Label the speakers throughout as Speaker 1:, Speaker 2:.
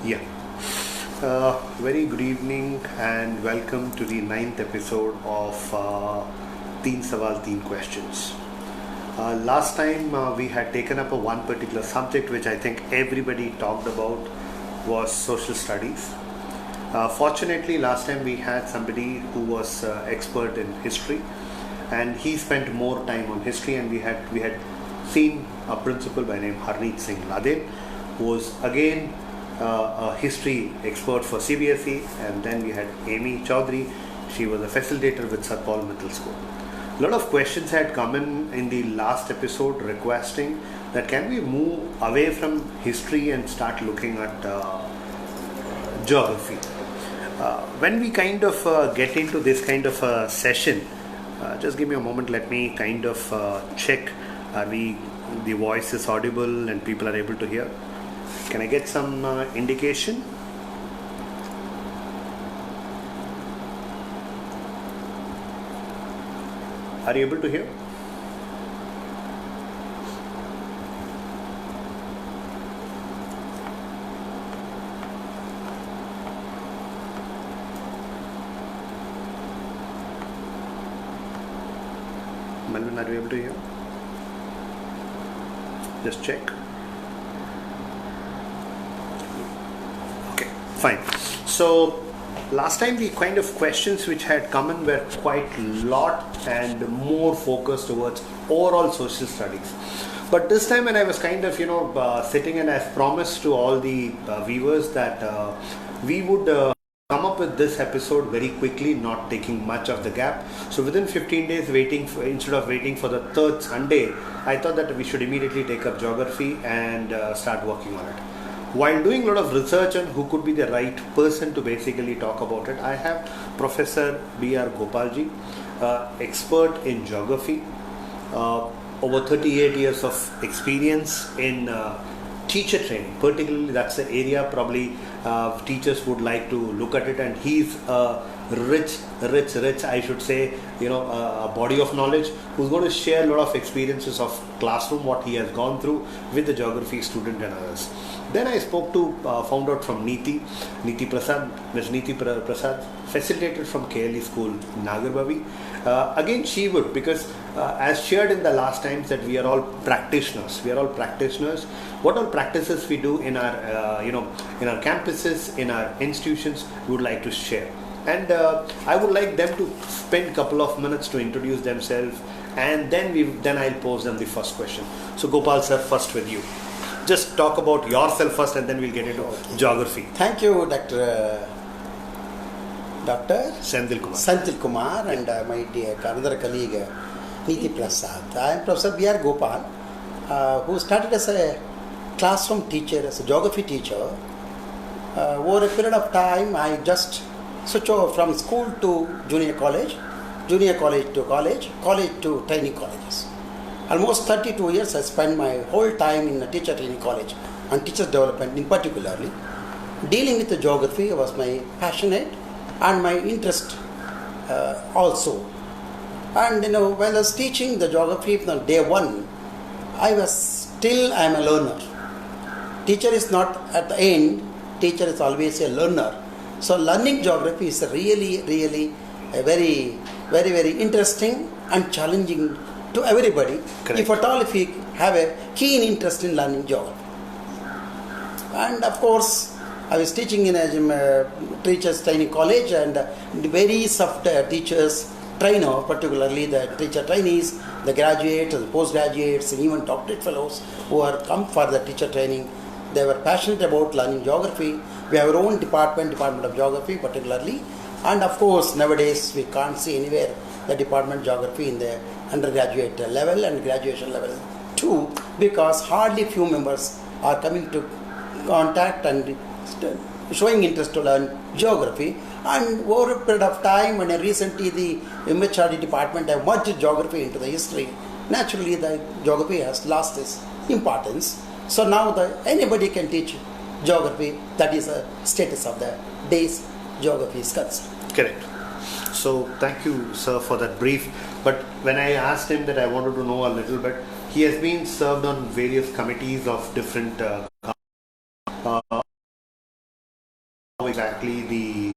Speaker 1: Yeah. Very good evening and welcome to the ninth episode of Teen Sawal Teen Questions. Last time we had taken up a one particular subject which I think everybody talked about was social studies. Fortunately, last time we had somebody who was expert in history, and he spent more time on history. And we had seen a principal by name Harneet Singh Ladin, who was again a history expert for CBSE, and then we had Amy Chaudhary. She was a facilitator with Sir Paul Middle School. A lot of questions had come in the last episode requesting that can we move away from history and start looking at geography. When we kind of get into this kind of a session, just give me a moment, let me kind of check the voice is audible and people are able to hear. Can I get some indication? Are you able to hear? Melvin, are you able to hear? Just check. Okay, fine. So last time the kind of questions which had come in were quite lot and more focused towards overall social studies. But this time when I was kind of sitting, and I've promised to all the viewers that we would come up with this episode very quickly, not taking much of the gap. So within 15 days instead of waiting for the third Sunday, I thought that we should immediately take up geography and start working on it. While doing a lot of research on who could be the right person to basically talk about it, I have Professor B.R. Gopalji, expert in geography, over 38 years of experience in teacher training. Particularly, that's the area probably teachers would like to look at it, and he's a rich, I should say, a body of knowledge who's going to share a lot of experiences of classroom, what he has gone through with the geography student and others. Then I spoke to, found out from Neeti Prasad, Ms. Neeti Prasad, facilitated from KLE School, Nagarbavi. Again, she would, because as shared in the last times that we are all practitioners. What all practices we do in our, in our campuses, in our institutions, we would like to share. And I would like them to spend a couple of minutes to introduce themselves, and then I'll pose them the first question. So Gopal sir, first with you. Just talk about yourself first, and then we'll get into geography.
Speaker 2: Thank you, Dr.
Speaker 1: Senthil
Speaker 2: Kumar, and my dear another colleague, Neeti Prasad. I am Professor B.R. Gopal, who started as a classroom teacher, as a geography teacher. Over a period of time, I just switched over from school to junior college to college to training colleges. Almost 32 years I spent my whole time in a teacher training college and teacher development in particularly. Dealing with the geography was my passionate and my interest also. And when I was teaching the geography from day one, I am a learner. Teacher is not at the end, teacher is always a learner. So learning geography is really a very interesting and challenging to everybody.
Speaker 1: Correct.
Speaker 2: If we have a keen interest in learning geography. And of course, I was teaching in a teachers training college, and the various of the teachers trainer, particularly the teacher trainees, the graduates, the postgraduates, and even doctorate fellows who are come for the teacher training. They were passionate about learning geography. We have our own department of geography particularly. And of course, nowadays we can't see anywhere the department of geography in the undergraduate level and graduation level too, because hardly few members are coming to contact and showing interest to learn geography. And over a period of time, when recently the MHRD department have merged geography into the history, naturally the geography has lost its importance. So now anybody can teach geography. That is the status of the day's geography is concerned.
Speaker 1: Correct. So thank you, sir, for that brief. But when I asked him that I wanted to know a little bit, he has been served on various committees of different exactly the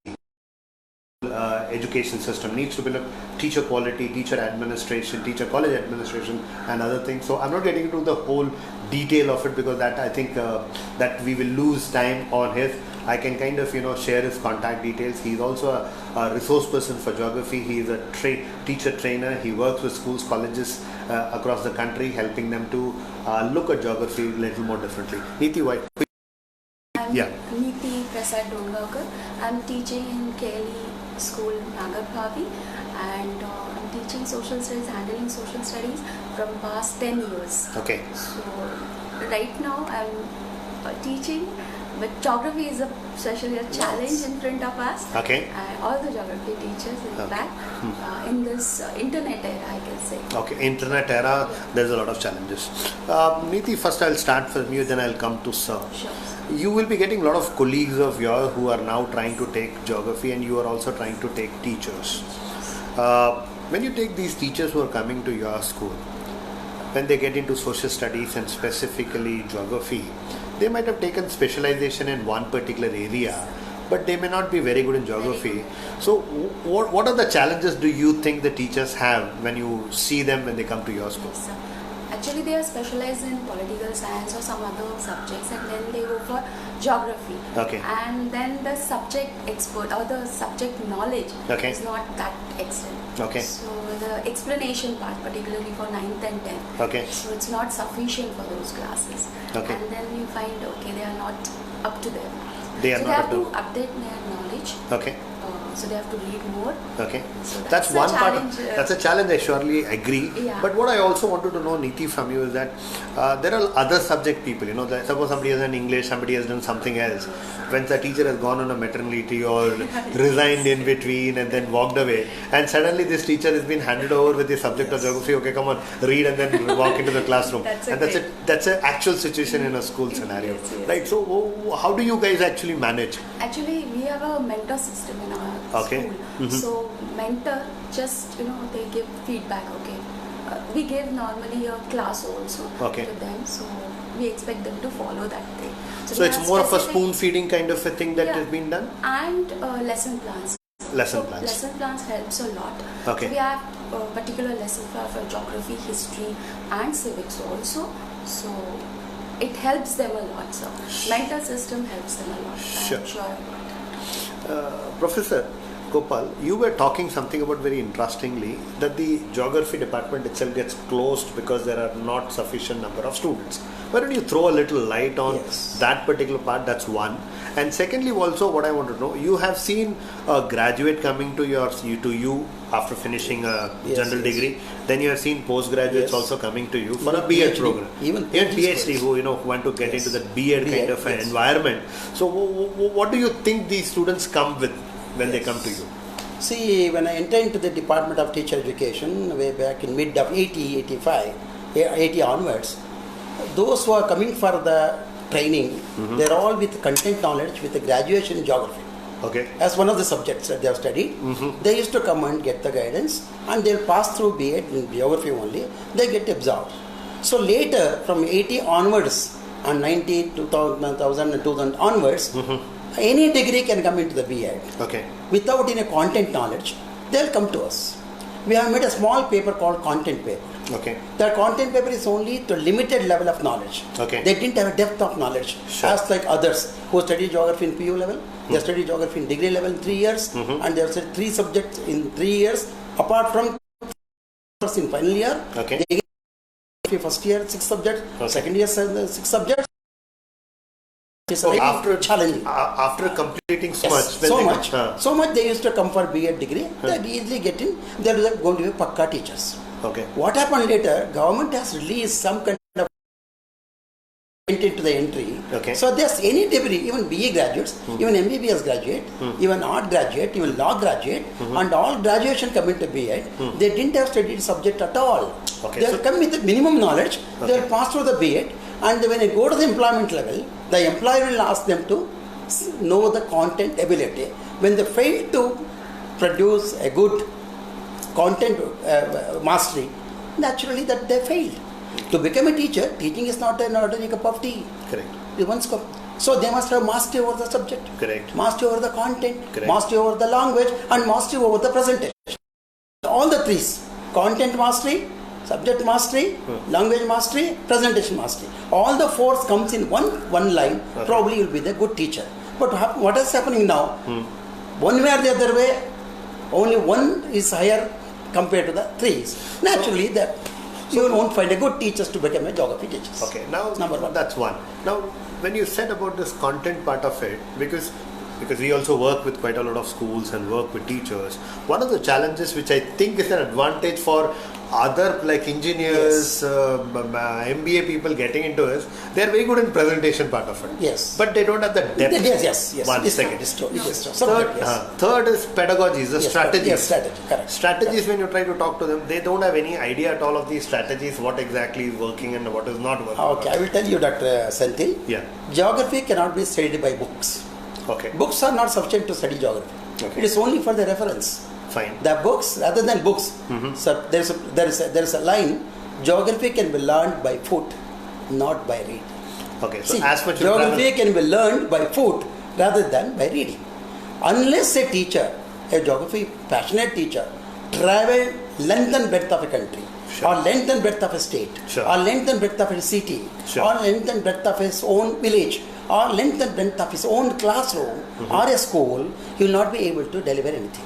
Speaker 1: education system needs to build teacher quality, teacher administration, teacher college administration, and other things. So I'm not getting into the whole detail of it because that I think that we will lose time on his. I can kind of share his contact details. He's also a resource person for geography. He is a teacher trainer. He works with schools, colleges across the country, helping them to look at geography a little more differently. Neeti, why?
Speaker 3: I'm Neeti Prasad Dongawkar. I'm teaching in KLE School, Nagarphavi, and I'm teaching social studies, handling social studies from past 10 years.
Speaker 1: Okay.
Speaker 3: So right now I'm teaching, but geography is especially a challenge in front of us.
Speaker 1: Okay.
Speaker 3: All the geography teachers, in fact, in this internet era, I can say.
Speaker 1: Okay, internet era, there's a lot of challenges. Neeti, first I'll start from you, then I'll come to Sir.
Speaker 3: Sure.
Speaker 1: You will be getting a lot of colleagues of yours who are now trying to take geography, and you are also trying to take teachers. When you take these teachers who are coming to your school, when they get into social studies and specifically geography, they might have taken specialization in one particular area, but they may not be very good in geography. So what are the challenges do you think the teachers have when you see them when they come to your school?
Speaker 3: Yes, actually, they are specialized in political science or some other subjects, and then they go for geography.
Speaker 1: Okay.
Speaker 3: And then the subject expert or the subject knowledge is not that excellent.
Speaker 1: Okay.
Speaker 3: So the explanation part, particularly for 9th and 10th,
Speaker 1: Okay.
Speaker 3: so it's not sufficient for those classes.
Speaker 1: Okay.
Speaker 3: And then you find, okay, they are not up to them.
Speaker 1: They are
Speaker 3: so
Speaker 1: not
Speaker 3: they
Speaker 1: up
Speaker 3: have to
Speaker 1: to.
Speaker 3: update their knowledge.
Speaker 1: Okay.
Speaker 3: So they have to read more.
Speaker 1: Okay.
Speaker 3: So
Speaker 1: That's
Speaker 3: a
Speaker 1: one part.
Speaker 3: challenge,
Speaker 1: That's a challenge. I surely agree.
Speaker 3: Yeah.
Speaker 1: But what I also wanted to know, Neeti, from you is that there are other subject people. That suppose somebody has done English, somebody has done something else. When the teacher has gone on a maternity or resigned in between and then walked away, and suddenly this teacher has been handed over with the subject of geography. Okay, come on, read and then walk into the classroom. That's an actual situation in a school scenario, right? So how do you guys actually manage?
Speaker 3: Actually, we have a mentor system in our
Speaker 1: Okay.
Speaker 3: school.
Speaker 1: Mm-hmm.
Speaker 3: So mentor just they give feedback. Okay, we give normally a class also
Speaker 1: Okay.
Speaker 3: to them. So we expect them to follow that thing.
Speaker 1: So
Speaker 3: we
Speaker 1: it's
Speaker 3: have
Speaker 1: more of a
Speaker 3: specific-
Speaker 1: spoon feeding kind of a thing that
Speaker 3: Yeah.
Speaker 1: has been done.
Speaker 3: and lesson plans.
Speaker 1: Lesson
Speaker 3: So
Speaker 1: plans.
Speaker 3: lesson plans helps a lot.
Speaker 1: Okay.
Speaker 3: So we have a particular lesson plan for geography, history, and civics also. So it helps them a lot. So mentor system helps them a lot.
Speaker 1: Sure.
Speaker 3: I'm sure about that.
Speaker 1: Professor Gopal, you were talking something about very interestingly that the geography department itself gets closed because there are not sufficient number of students. Why don't you throw a little light on that particular part? That's one. And secondly, also what I want to know, you have seen a graduate coming to you after finishing a general degree. Then you have seen postgraduates also coming to you for a B.Ed program.
Speaker 2: Even
Speaker 1: PhD who want to get into that B.Ed kind of an environment. So what do you think these students come with when they come to you?
Speaker 2: See, when I entered into the Department of Teacher Education way back in mid of 80 onwards, those who are coming for the training, they're all with content knowledge with a graduation in geography.
Speaker 1: Okay.
Speaker 2: As one of the subjects that they have studied, they used to come and get the guidance, and they'll pass through B.Ed in geography only, they get absorbed. So later, from 80 onwards, and 19, 2000 and 2000 onwards, any degree can come into the B.Ed.
Speaker 1: Okay.
Speaker 2: Without any content knowledge, they'll come to us. We have made a small paper called content paper.
Speaker 1: Okay.
Speaker 2: The content paper is only to limited level of knowledge.
Speaker 1: Okay.
Speaker 2: They didn't have a depth of knowledge.
Speaker 1: Sure.
Speaker 2: As like others who study geography in PU level, they study geography in degree level in 3 years, and they have studied 3 subjects in 3 years. Apart from in final year,
Speaker 1: Okay.
Speaker 2: they get first year 6 subjects, second year 6 subjects. It's
Speaker 1: So
Speaker 2: very
Speaker 1: after
Speaker 2: challenging.
Speaker 1: After completing so
Speaker 2: Yes,
Speaker 1: much,
Speaker 2: so much they used to come for B.Ed degree. They easily get in. They are going to be Pakka teachers.
Speaker 1: Okay.
Speaker 2: What happened later? Government has released some kind of into the entry.
Speaker 1: Okay.
Speaker 2: So there's any degree, even BA graduates, even MBBS graduate, even art graduate, even law graduate, and all graduation come into B.Ed. They didn't have studied subject at all.
Speaker 1: Okay,
Speaker 2: They'll
Speaker 1: so-
Speaker 2: come with the minimum knowledge. They'll pass through the B.Ed, and when they go to the employment level, the employer will ask them to know the content ability. When they fail to produce a good content mastery, naturally that they failed. To become a teacher, teaching is not an ordinary cup of tea.
Speaker 1: Correct.
Speaker 2: One cup. So they must have mastery over the subject,
Speaker 1: Correct.
Speaker 2: mastery over the content,
Speaker 1: Correct.
Speaker 2: mastery over the language, and mastery over the presentation. All the three: content mastery, subject mastery, language mastery, presentation mastery. All the four comes in one line.
Speaker 1: Okay.
Speaker 2: Probably you'll be the good teacher. But what is happening now? One way or the other way, only one is higher compared to the three. Naturally, that you won't find a good teachers to become a geography teacher.
Speaker 1: Okay, now
Speaker 2: Number one.
Speaker 1: that's one. Now, when you said about this content part of it, because we also work with quite a lot of schools and work with teachers, one of the challenges which I think is an advantage for other like engineers, MBA people getting into is they are very good in presentation part of it.
Speaker 2: Yes.
Speaker 1: But they don't have the depth.
Speaker 2: Yes.
Speaker 1: One
Speaker 2: It's
Speaker 1: second.
Speaker 2: true.
Speaker 1: Third is pedagogies, the
Speaker 2: Yes,
Speaker 1: strategies.
Speaker 2: yes, strategy, correct.
Speaker 1: Strategies, when you try to talk to them, they don't have any idea at all of these strategies, what exactly is working and what is not working.
Speaker 2: Okay, I will tell you, Dr. Senthil.
Speaker 1: Yeah.
Speaker 2: Geography cannot be studied by books.
Speaker 1: Okay.
Speaker 2: Books are not sufficient to study geography.
Speaker 1: Okay.
Speaker 2: It is only for the reference.
Speaker 1: Fine.
Speaker 2: The books, rather than books, so there is a line: geography can be learned by foot, not by reading.
Speaker 1: Okay. So
Speaker 2: See,
Speaker 1: as much
Speaker 2: geography can be learned by foot rather than by reading. Unless a teacher, a geography passionate teacher, travel length and breadth of a country,
Speaker 1: Sure.
Speaker 2: or length and breadth of a state,
Speaker 1: Sure.
Speaker 2: or length and breadth of a city,
Speaker 1: Sure.
Speaker 2: or length and breadth of his own village, or length and breadth of his own classroom or a school, he will not be able to deliver anything.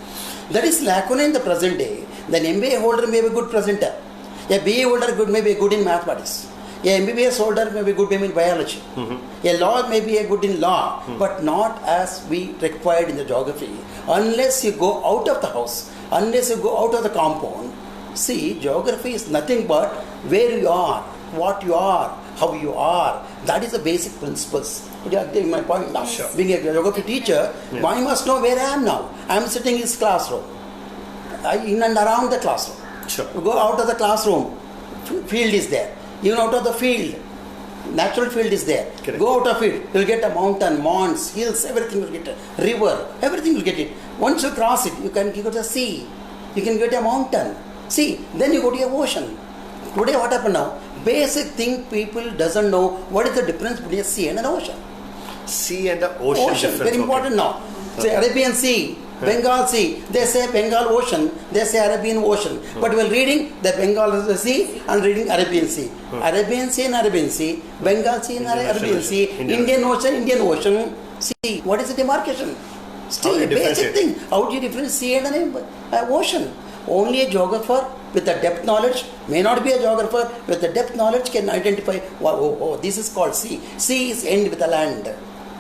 Speaker 2: That is lacuna in the present day. Then MBA holder may be a good presenter. A BA holder may be good in mathematics. A MBBS holder may be good in biology. A law may be a good in law, but not as we required in the geography. Unless you go out of the house, unless you go out of the compound. See, geography is nothing but where you are, what you are, how you are. That is the basic principles. Would you agree with my point now?
Speaker 1: Sure.
Speaker 2: Being a geography teacher, I must know where I am now. I am sitting in this classroom. In and around the classroom.
Speaker 1: Sure.
Speaker 2: You go out of the classroom, field is there. Even out of the field, natural field is there.
Speaker 1: Correct.
Speaker 2: Go out of it, you will get a mountain, mounds, hills, everything will get a river, everything will get it. Once you cross it, you can go to the sea. You can get a mountain. See, then you go to a ocean. Today what happened now? Basic thing people doesn't know what is the difference between a sea and an ocean.
Speaker 1: sea and the ocean, difference.
Speaker 2: Very important now. Say Arabian Sea, Bengal Sea. They say Bengal Ocean, they say Arabian Ocean. But while reading the Bengal is the sea and reading Arabian Sea. Arabian Sea and Arabian Sea, Bengal Sea and
Speaker 1: Indian
Speaker 2: Arabian
Speaker 1: Ocean.
Speaker 2: Sea, Indian Ocean, Indian Ocean. See, what is the demarcation? Still
Speaker 1: How do
Speaker 2: a
Speaker 1: you
Speaker 2: basic
Speaker 1: differentiate?
Speaker 2: thing. How do you differentiate sea and an ocean? Only a geographer with a depth knowledge, may not be a geographer, with a depth knowledge can identify, this is called sea. Sea is end with the land.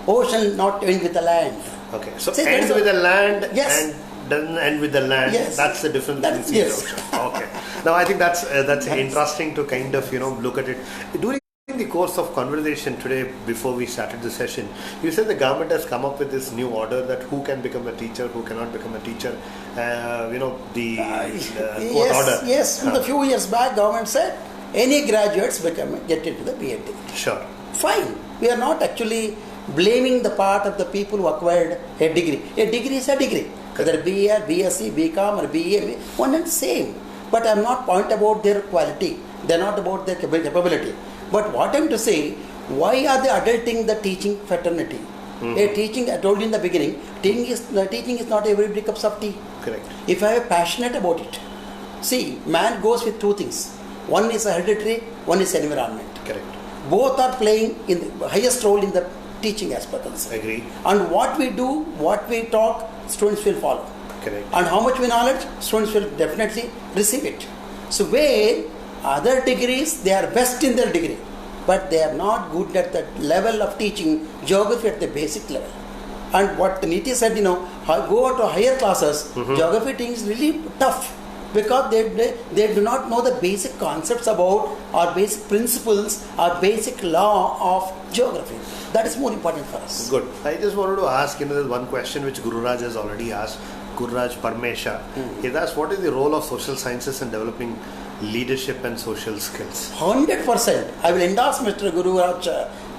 Speaker 2: Ocean not end with the land.
Speaker 1: Okay, so
Speaker 2: See,
Speaker 1: end
Speaker 2: that is
Speaker 1: with the land
Speaker 2: Yes.
Speaker 1: and doesn't end with the land.
Speaker 2: Yes.
Speaker 1: That's the difference
Speaker 2: That's-
Speaker 1: between sea
Speaker 2: yes.
Speaker 1: and ocean. Okay. Now I think that's interesting to kind of look at it. During the course of conversation today, before we started the session, you said the government has come up with this new order that who can become a teacher, who cannot become a teacher. Court order.
Speaker 2: Yes. A few years back, government said any graduates get into the BEd degree.
Speaker 1: Sure.
Speaker 2: Fine. We are not actually blaming the part of the people who acquired a degree. A degree is a degree. Whether BA, BSc, BCom or BA, one and same. But I am not point about their quality. They are not about their capability. But what I am to say, why are they adulting the teaching fraternity? A teaching, I told you in the beginning, teaching is not every cup of tea.
Speaker 1: Correct.
Speaker 2: If I am passionate about it, see, man goes with two things. One is hereditary, one is environment.
Speaker 1: Correct.
Speaker 2: Both are playing in the highest role in the teaching aspect.
Speaker 1: Agree.
Speaker 2: And what we do, what we talk, students will follow.
Speaker 1: Correct.
Speaker 2: And how much we knowledge, students will definitely receive it. So where other degrees, they are best in their degree, but they are not good at the level of teaching geography at the basic level. And what Niti said, go to higher classes, geography teaching is really tough because they do not know the basic concepts about or basic principles or basic law of geography. That is more important for us.
Speaker 1: Good. I just wanted to ask, there's one question which Guru Raj has already asked. Guru Raj Parmesha. He asked, what is the role of social sciences in developing leadership and social skills?
Speaker 2: 100%. I will endorse Mr. Guru Raj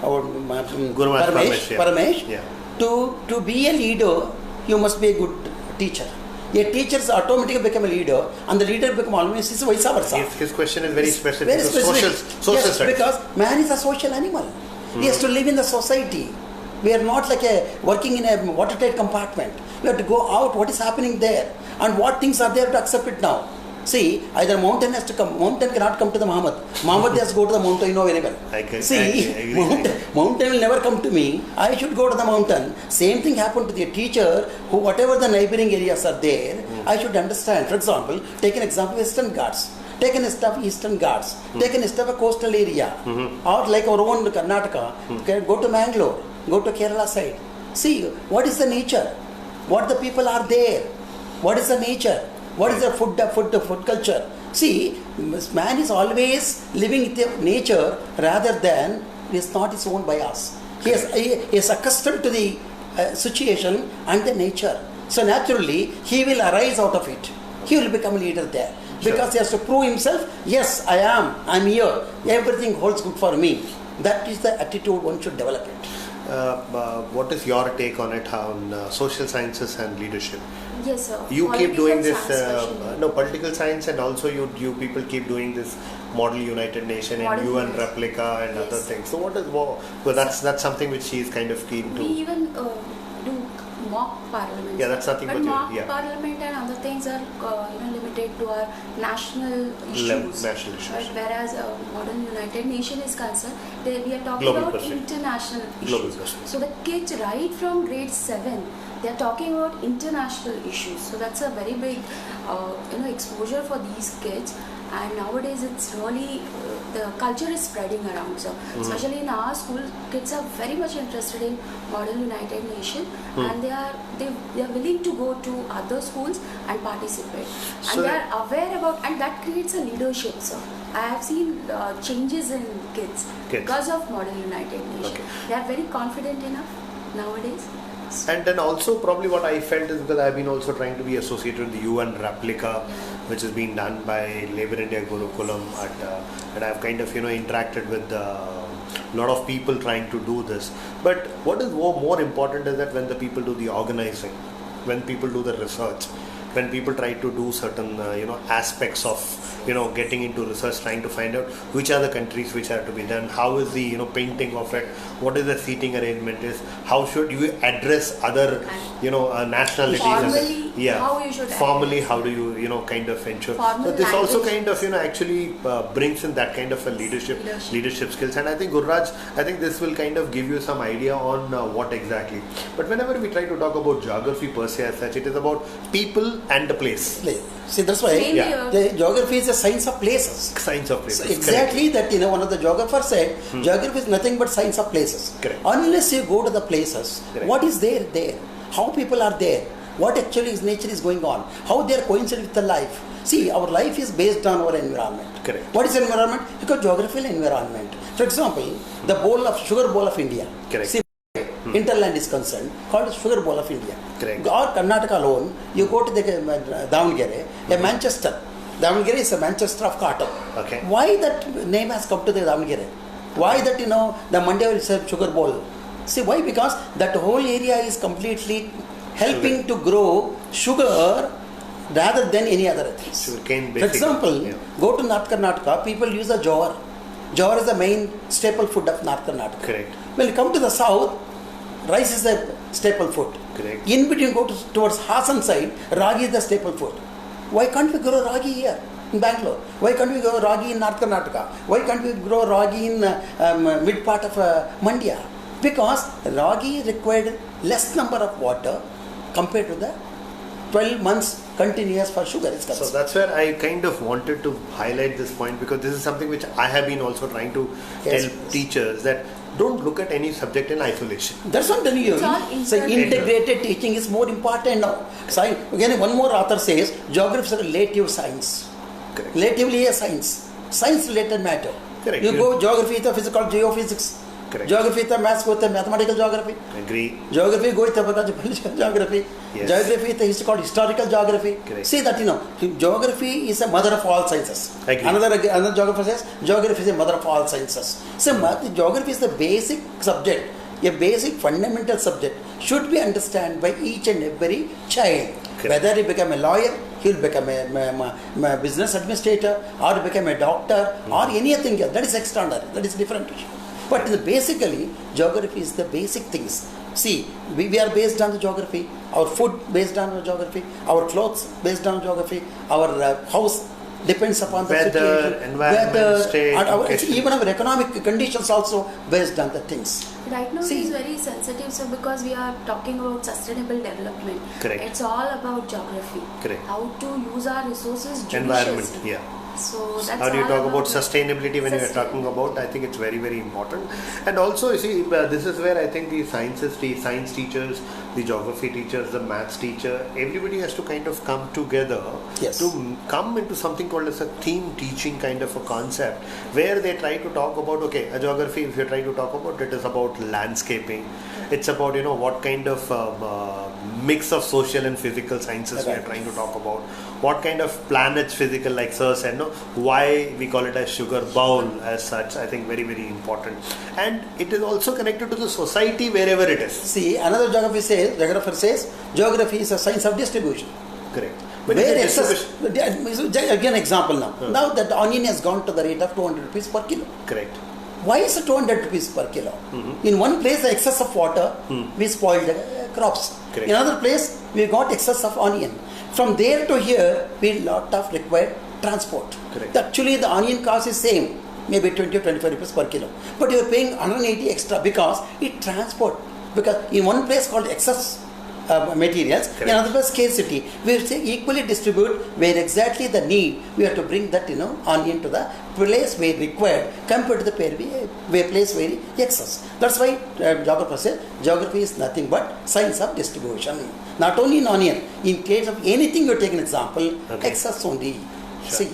Speaker 1: Guru Raj Parmesh, yeah.
Speaker 2: Parmesh.
Speaker 1: Yeah.
Speaker 2: To be a leader, you must be a good teacher. A teacher automatically become a leader, and the leader become almost vice versa.
Speaker 1: His question is very specific.
Speaker 2: Very
Speaker 1: to
Speaker 2: specific.
Speaker 1: Social
Speaker 2: Yes,
Speaker 1: studies.
Speaker 2: because man is a social animal. He has to live in the society. We are not like working in a watertight compartment. We have to go out, what is happening there, and what things are there to accept it now. See, either mountain has to come. Mountain cannot come to the Muhammad. Muhammad has to go to the mountain. You know very well. Mountain will never come to me. I should go to the mountain. Same thing happened to the teacher. Who, whatever the neighboring areas are there, I should understand. For example, take an example: Western Ghats. Take an step Eastern Ghats. Take an step a coastal area, or like our own Karnataka. Go to Mangalore. Go to Kerala side. See what is the nature. What the people are there. What is the nature. What is the food culture? See, man is always living with the nature rather than is not his own bias. He is accustomed to the situation and the nature. So naturally, he will arise out of it. He will become a leader there. Because he has to prove himself, yes, I'm here. Everything holds good for me. That is the attitude one should develop it.
Speaker 1: What is your take on it, on social sciences and leadership?
Speaker 3: Yes, sir.
Speaker 1: You keep doing this,
Speaker 3: political
Speaker 1: science, and also you people keep doing this Model United Nation and UN replica and other things. So what is well, that's something which she is kind of keen to.
Speaker 3: We even do mock parliament.
Speaker 1: Yeah, that's nothing but
Speaker 3: mock parliament and other things are limited to our national issues. Right? Whereas Modern United Nation is concerned, we are talking about international issues. So the kids right from grade 7, they are talking about international issues. So that's a very big exposure for these kids. And nowadays it's really the culture is spreading around. So especially in our school, kids are very much interested in Model United Nation, and they are willing to go to other schools and participate. So and they are aware about, and that creates a leadership. So I have seen changes in kids because of Model United Nation. Okay. They are very confident enough nowadays.
Speaker 1: And then also probably what I felt is because I've been also trying to be associated with the UN replica, which is being done by Labour India Gurukulam and I've kind of interacted with a lot of people trying to do this. But what is more important is that when the people do the organizing, when people do the research, when people try to do certain aspects of getting into research, trying to find out which are the countries which are to be done, how is the painting of it, what is the seating arrangement is, how should you address other nationalities, formally how do you kind of ensure. So this also kind of actually brings in that kind of a leadership skills. And I think Gurraj, I think this will kind of give you some idea on what exactly. But whenever we try to talk about geography per se as such, it is about people and the place.
Speaker 2: See, that's why the geography is a science of places.
Speaker 1: Science of places.
Speaker 2: So exactly that, one of the geographers said, geography is nothing but science of places.
Speaker 1: Correct.
Speaker 2: Unless you go to the places, what is there? How people are there? What actually is nature is going on? How they are coinciding with the life? See, our life is based on our environment.
Speaker 1: Correct.
Speaker 2: What is environment? Because geographical environment. For example, the sugar bowl of India.
Speaker 1: Correct.
Speaker 2: See, Interland is concerned, called sugar bowl of India.
Speaker 1: Correct.
Speaker 2: Or Karnataka alone, you go to the Davangere, a Manchester. Davangere is a Manchester of cotton.
Speaker 1: Okay.
Speaker 2: Why that name has come to the Davangere? Why that the Mandya is a sugar bowl? See why? Because that whole area is completely helping to grow sugar rather than any other things. For example, go to North Karnataka, people use a jowar. Jowar is the main staple food of North Karnataka.
Speaker 1: Correct.
Speaker 2: When you come to the south, rice is the staple food.
Speaker 1: Correct.
Speaker 2: In between, go towards Hassan side, ragi is the staple food. Why can't we grow ragi here in Bangalore? Why can't we grow ragi in North Karnataka? Why can't we grow ragi in mid part of Mandya? Because ragi required less number of water compared to the 12 months continuous for sugar is concerned.
Speaker 1: So that's where I kind of wanted to highlight this point, because this is something which I have been also trying to tell teachers, that don't look at any subject in isolation.
Speaker 2: That's what I'm telling you. So integrated teaching is more important now. Again, one more author says, geography is a relative science.
Speaker 1: Correct.
Speaker 2: Relatively a science. Science related matter.
Speaker 1: Correct.
Speaker 2: You go geography is physical geophysics.
Speaker 1: Correct.
Speaker 2: Geography is maths, go to mathematical geography.
Speaker 1: Agree.
Speaker 2: Geography go to political geography.
Speaker 1: Yes.
Speaker 2: Geography is called historical geography.
Speaker 1: Correct.
Speaker 2: See that geography is a mother of all sciences.
Speaker 1: Agree.
Speaker 2: Another geographer says geography is a mother of all sciences. So geography is the basic subject, a basic fundamental subject should be understood by each and every child.
Speaker 1: Correct.
Speaker 2: Whether he become a lawyer, he will become a business administrator, or become a doctor, or anything else. That is extraordinary. That is different issue. But basically, geography is the basic things. See, we are based on the geography. Our food based on the geography. Our clothes based on geography. Our house depends upon the
Speaker 1: weather,
Speaker 2: situation,
Speaker 1: environment,
Speaker 2: weather,
Speaker 1: state,
Speaker 2: and
Speaker 1: location.
Speaker 2: even our economic conditions also based on the things.
Speaker 3: Right now
Speaker 2: See-
Speaker 3: it is very sensitive, so because we are talking about sustainable development.
Speaker 1: Correct.
Speaker 3: It's all about geography.
Speaker 1: Correct.
Speaker 3: How to use our resources judiciously.
Speaker 1: Environment, yeah.
Speaker 3: So that's
Speaker 1: How do you
Speaker 3: all
Speaker 1: talk about
Speaker 3: it.
Speaker 1: sustainability when you are talking
Speaker 3: Sustainability.
Speaker 1: about? I think it's very, very important. And also, you see, this is where I think the science teachers, the geography teachers, the maths teacher, everybody has to kind of come together
Speaker 2: Yes.
Speaker 1: to come into something called as a theme teaching kind of a concept, where they try to talk about, okay, a geography, if you try to talk about it, is about landscaping. It's about, what kind of mix of social and physical sciences we are
Speaker 2: Right.
Speaker 1: trying to talk about. What kind of planets physical, like Sir said, why we call it as sugar bowl as such. I think very, very important. And it is also connected to the society wherever it is.
Speaker 2: See, another geographer says, geography is a science of distribution.
Speaker 1: Correct.
Speaker 2: Where
Speaker 1: it's a
Speaker 2: excess,
Speaker 1: distribution-
Speaker 2: again example now. Now that the onion has gone to the rate of 200 rupees per kilo.
Speaker 1: Correct.
Speaker 2: Why is it 200 rupees per kilo? In one place, the excess of water, we spoiled the crops.
Speaker 1: Correct.
Speaker 2: In another place, we got excess of onion. From there to here, we lot of required transport.
Speaker 1: Correct.
Speaker 2: Actually, the onion cost is same, maybe 20 or 25 rupees per kilo. But you are paying 180 extra because it transport. Because in one place called excess materials,
Speaker 1: Correct.
Speaker 2: in another place scarcity. We will say equally distribute where exactly the need. We have to bring that onion to the place where required compared to the place where excess. That's why geographer said geography is nothing but science of distribution. Not only in onion, in case of anything you take an example,
Speaker 1: Okay.
Speaker 2: excess only.
Speaker 1: Sure,
Speaker 2: See,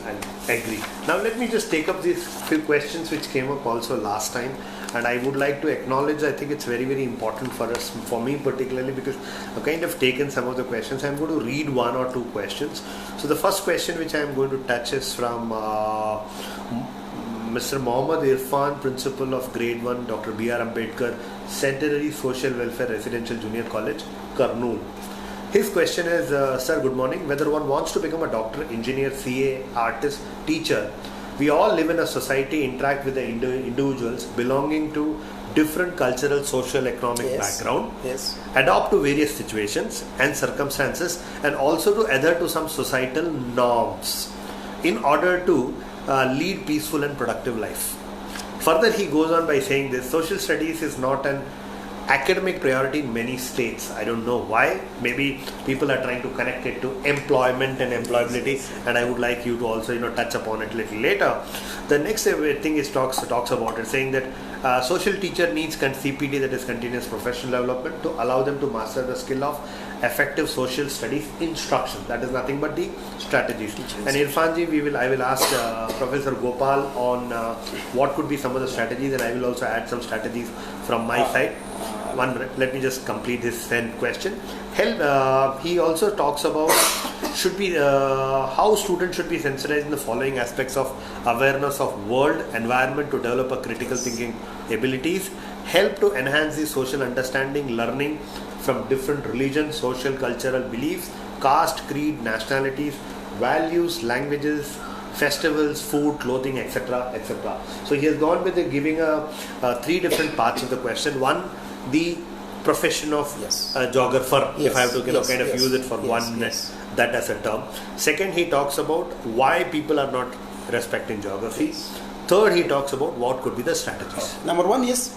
Speaker 1: I agree. Now let me just take up these few questions which came up also last time, and I would like to acknowledge, I think it's very, very important for us, for me particularly, because I've kind of taken some of the questions. I'm going to read one or two questions. So the first question which I'm going to touch is from Mr. Mohammad Irfan, Principal of Grade 1, Dr. B.R. Ambedkar, Centenary Social Welfare Residential Junior College, Kurnool. His question is, Sir, good morning. Whether one wants to become a doctor, engineer, CA, artist, teacher, we all live in a society, interact with the individuals belonging to different cultural, social, economic
Speaker 2: Yes.
Speaker 1: background,
Speaker 2: yes,
Speaker 1: adapt to various situations and circumstances, and also to adhere to some societal norms in order to lead peaceful and productive life. Further, he goes on by saying this: social studies is not an academic priority in many states. I don't know why. Maybe people are trying to connect it to employment and employability, and I would like you to also touch upon it a little later. The next thing is talks about it, saying that social teacher needs CPD, that is continuous professional development, to allow them to master the skill of effective social studies instruction. That is nothing but the strategies. And Irfanji, I will ask Professor Gopal on what could be some of the strategies, and I will also add some strategies from my side. One minute, let me just complete this question. He also talks about how students should be sensitized in the following aspects of awareness of world environment to develop a critical thinking abilities, help to enhance the social understanding, learning from different religions, social cultural beliefs, caste, creed, nationalities, values, languages, festivals, food, clothing, etc., etc. So he has gone with giving three different parts of the question. One, the profession of
Speaker 2: Yes.
Speaker 1: geographer, if I have to kind of
Speaker 2: yes,
Speaker 1: use it for
Speaker 2: yes.
Speaker 1: that as a term. Second, he talks about why people are not respecting geography. Third, he talks about what could be the strategies.
Speaker 2: Number one is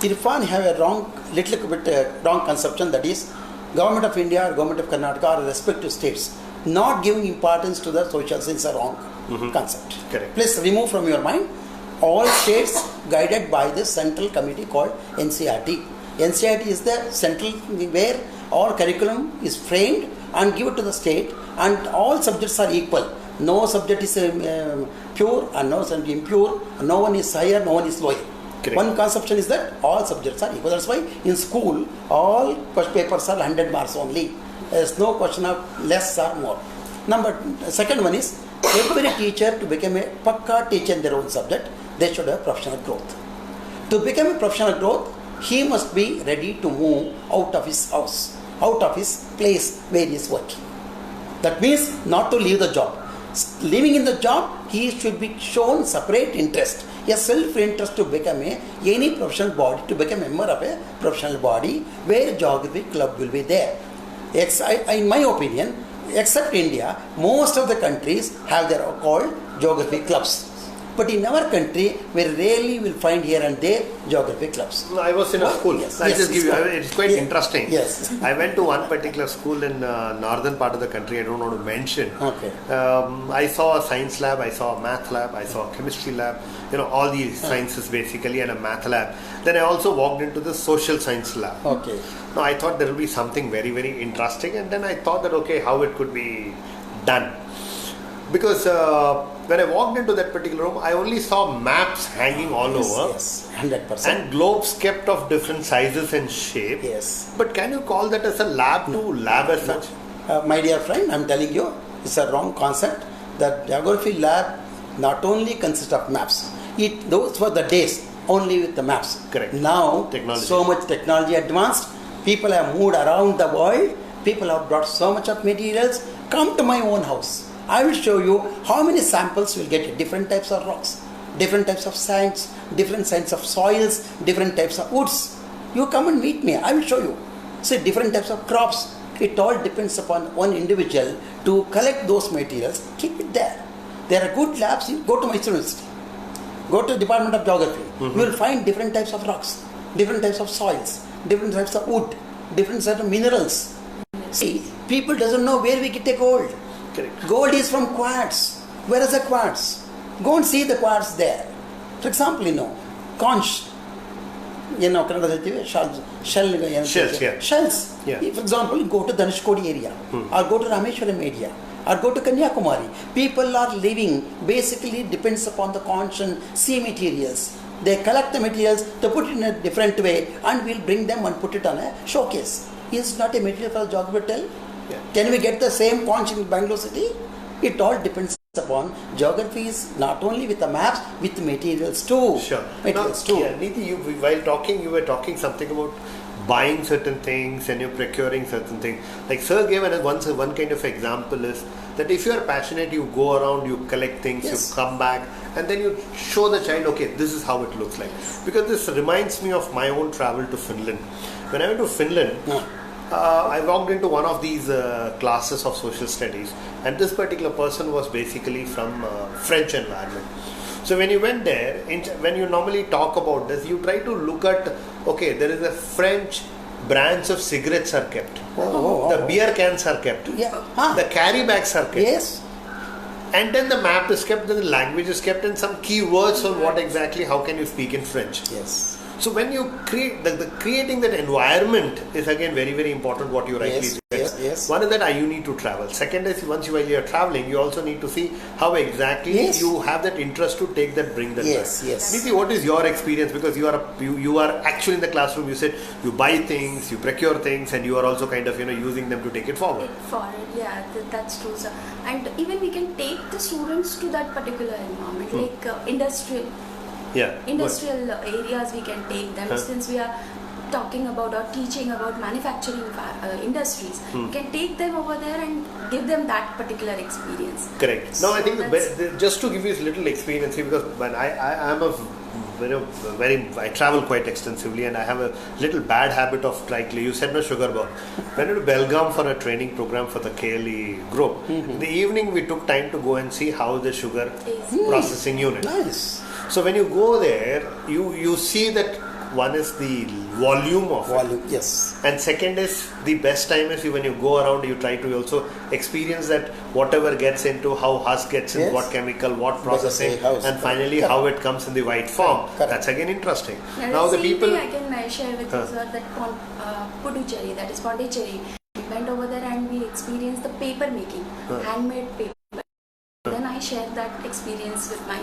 Speaker 2: Irfan have a little bit wrong conception, that is government of India or government of Karnataka or respective states not giving importance to the social science, a wrong concept.
Speaker 1: Correct.
Speaker 2: Please remove from your mind all states guided by the central committee called NCRT. NCRT is the central where all curriculum is framed and given to the state, and all subjects are equal. No subject is pure and no subject impure. No one is higher, no one is lower.
Speaker 1: Correct.
Speaker 2: One conception is that all subjects are equal. That's why in school all papers are 100 marks only. There is no question of less or more. Second one is every teacher, to become a pakka teacher in their own subject, they should have professional growth. To become a professional growth, he must be ready to move out of his house, out of his place where he is working. That means not to leave the job. Living in the job, he should be shown separate interest. A self-interest to become any professional body, to become a member of a professional body where geography club will be there. In my opinion, except India, most of the countries have their called geography clubs. But in our country, we rarely will find here and there geography clubs.
Speaker 1: No, I was in a school.
Speaker 2: Yes,
Speaker 1: I'll
Speaker 2: yes,
Speaker 1: just give you.
Speaker 2: yes.
Speaker 1: It's quite interesting.
Speaker 2: Yes.
Speaker 1: I went to one particular school in northern part of the country. I don't want to mention.
Speaker 2: Okay.
Speaker 1: I saw a science lab. I saw a math lab. I saw a chemistry lab. All these sciences basically, and a math lab. Then I also walked into the social science lab.
Speaker 2: Okay.
Speaker 1: Now I thought there will be something very, very interesting, and then I thought that okay, how it could be done. Because when I walked into that particular room, I only saw maps hanging all over.
Speaker 2: Yes, 100%.
Speaker 1: And globes kept of different sizes and shape.
Speaker 2: Yes.
Speaker 1: But can you call that as a lab to lab as such?
Speaker 2: My dear friend, I'm telling you, it's a wrong concept. The geography lab not only consists of maps. Those were the days only with the maps.
Speaker 1: Correct.
Speaker 2: Now,
Speaker 1: Technology.
Speaker 2: so much technology advanced. People have moved around the world. People have brought so much of materials. Come to my own house. I will show you how many samples will get different types of rocks, different types of sands, different kinds of soils, different types of woods. You come and meet me. I will show you. See, different types of crops. It all depends upon one individual to collect those materials, keep it there. There are good labs. You go to Mysore University. Go to the Department of Geography. You will find different types of rocks, different types of soils, different types of wood, different types of minerals. See, people doesn't know where we get the gold.
Speaker 1: Correct.
Speaker 2: Gold is from quartz. Where is the quartz? Go and see the quartz there. For example, conch. Kannada ಹೇಳ್ತೀವಿ
Speaker 1: Shells, yeah.
Speaker 2: Shells.
Speaker 1: Yeah.
Speaker 2: For example, go to Dhanushkodi area or go to Rameshwaram area or go to Kanyakumari. People are living, basically depends upon the conch and sea materials. They collect the materials, they put it in a different way and we'll bring them and put it on a showcase. Is not a material for geography tell?
Speaker 1: Yeah.
Speaker 2: Can we get the same conch in Bangalore city? It all depends upon geography is not only with the maps, with materials too.
Speaker 1: Sure.
Speaker 2: Materials
Speaker 1: Now,
Speaker 2: too.
Speaker 1: yeah, Neeti, while talking, you were talking something about buying certain things and you're procuring certain things. Like Sir gave one kind of example is that if you are passionate, you go around, you collect things,
Speaker 2: Yes.
Speaker 1: you come back, and then you show the child, okay, this is how it looks like. Because this reminds me of my own travel to Finland. When I went to Finland, I walked into one of these classes of social studies, and this particular person was basically from French environment. So when you went there, when you normally talk about this, you try to look at, okay, there is a French brands of cigarettes are kept. The beer cans are kept.
Speaker 2: Yeah.
Speaker 1: The carry bags are kept.
Speaker 2: Yes.
Speaker 1: And then the map is kept, then the language is kept, and some key words on what exactly, how can you speak in French.
Speaker 2: Yes.
Speaker 1: So when you create, the creating that environment is again very, very important, what you rightly said.
Speaker 2: Yes.
Speaker 1: One is that you need to travel. Second is while you are traveling, you also need to see how exactly
Speaker 2: Yes.
Speaker 1: you have that interest to take that, bring that
Speaker 2: Yes,
Speaker 1: back.
Speaker 2: yes.
Speaker 1: Neeti, what is your experience? Because you are actually in the classroom. You said you buy things, you procure things, and you are also kind of using them to take it forward.
Speaker 3: That's true, sir. And even we can take the students to that particular environment, like industrial areas. We can take them since we are talking about or teaching about manufacturing industries. We can take them over there and give them that particular experience.
Speaker 1: Correct.
Speaker 2: So
Speaker 1: Now I think just to give you a little experience, because when I am a I travel quite extensively, and I have a little bad habit of like you said, no sugar bomb. Went to Belgaum for a training program for the KLE group. In the evening, we took time to go and see how the sugar processing unit.
Speaker 2: Nice.
Speaker 1: So when you go there, you see that one is the volume of it.
Speaker 2: Yes.
Speaker 1: And second is the best time is when you go around, you try to also experience that whatever gets into how husk gets in, what chemical, what processing, and finally how it comes in the white form. That's again interesting.
Speaker 3: And
Speaker 1: Now the
Speaker 3: same
Speaker 1: people.
Speaker 3: thing I can share with you, sir, that Puducherry, that is Pondicherry. We went over there and we experienced the paper making, handmade paper. Then I shared that experience with my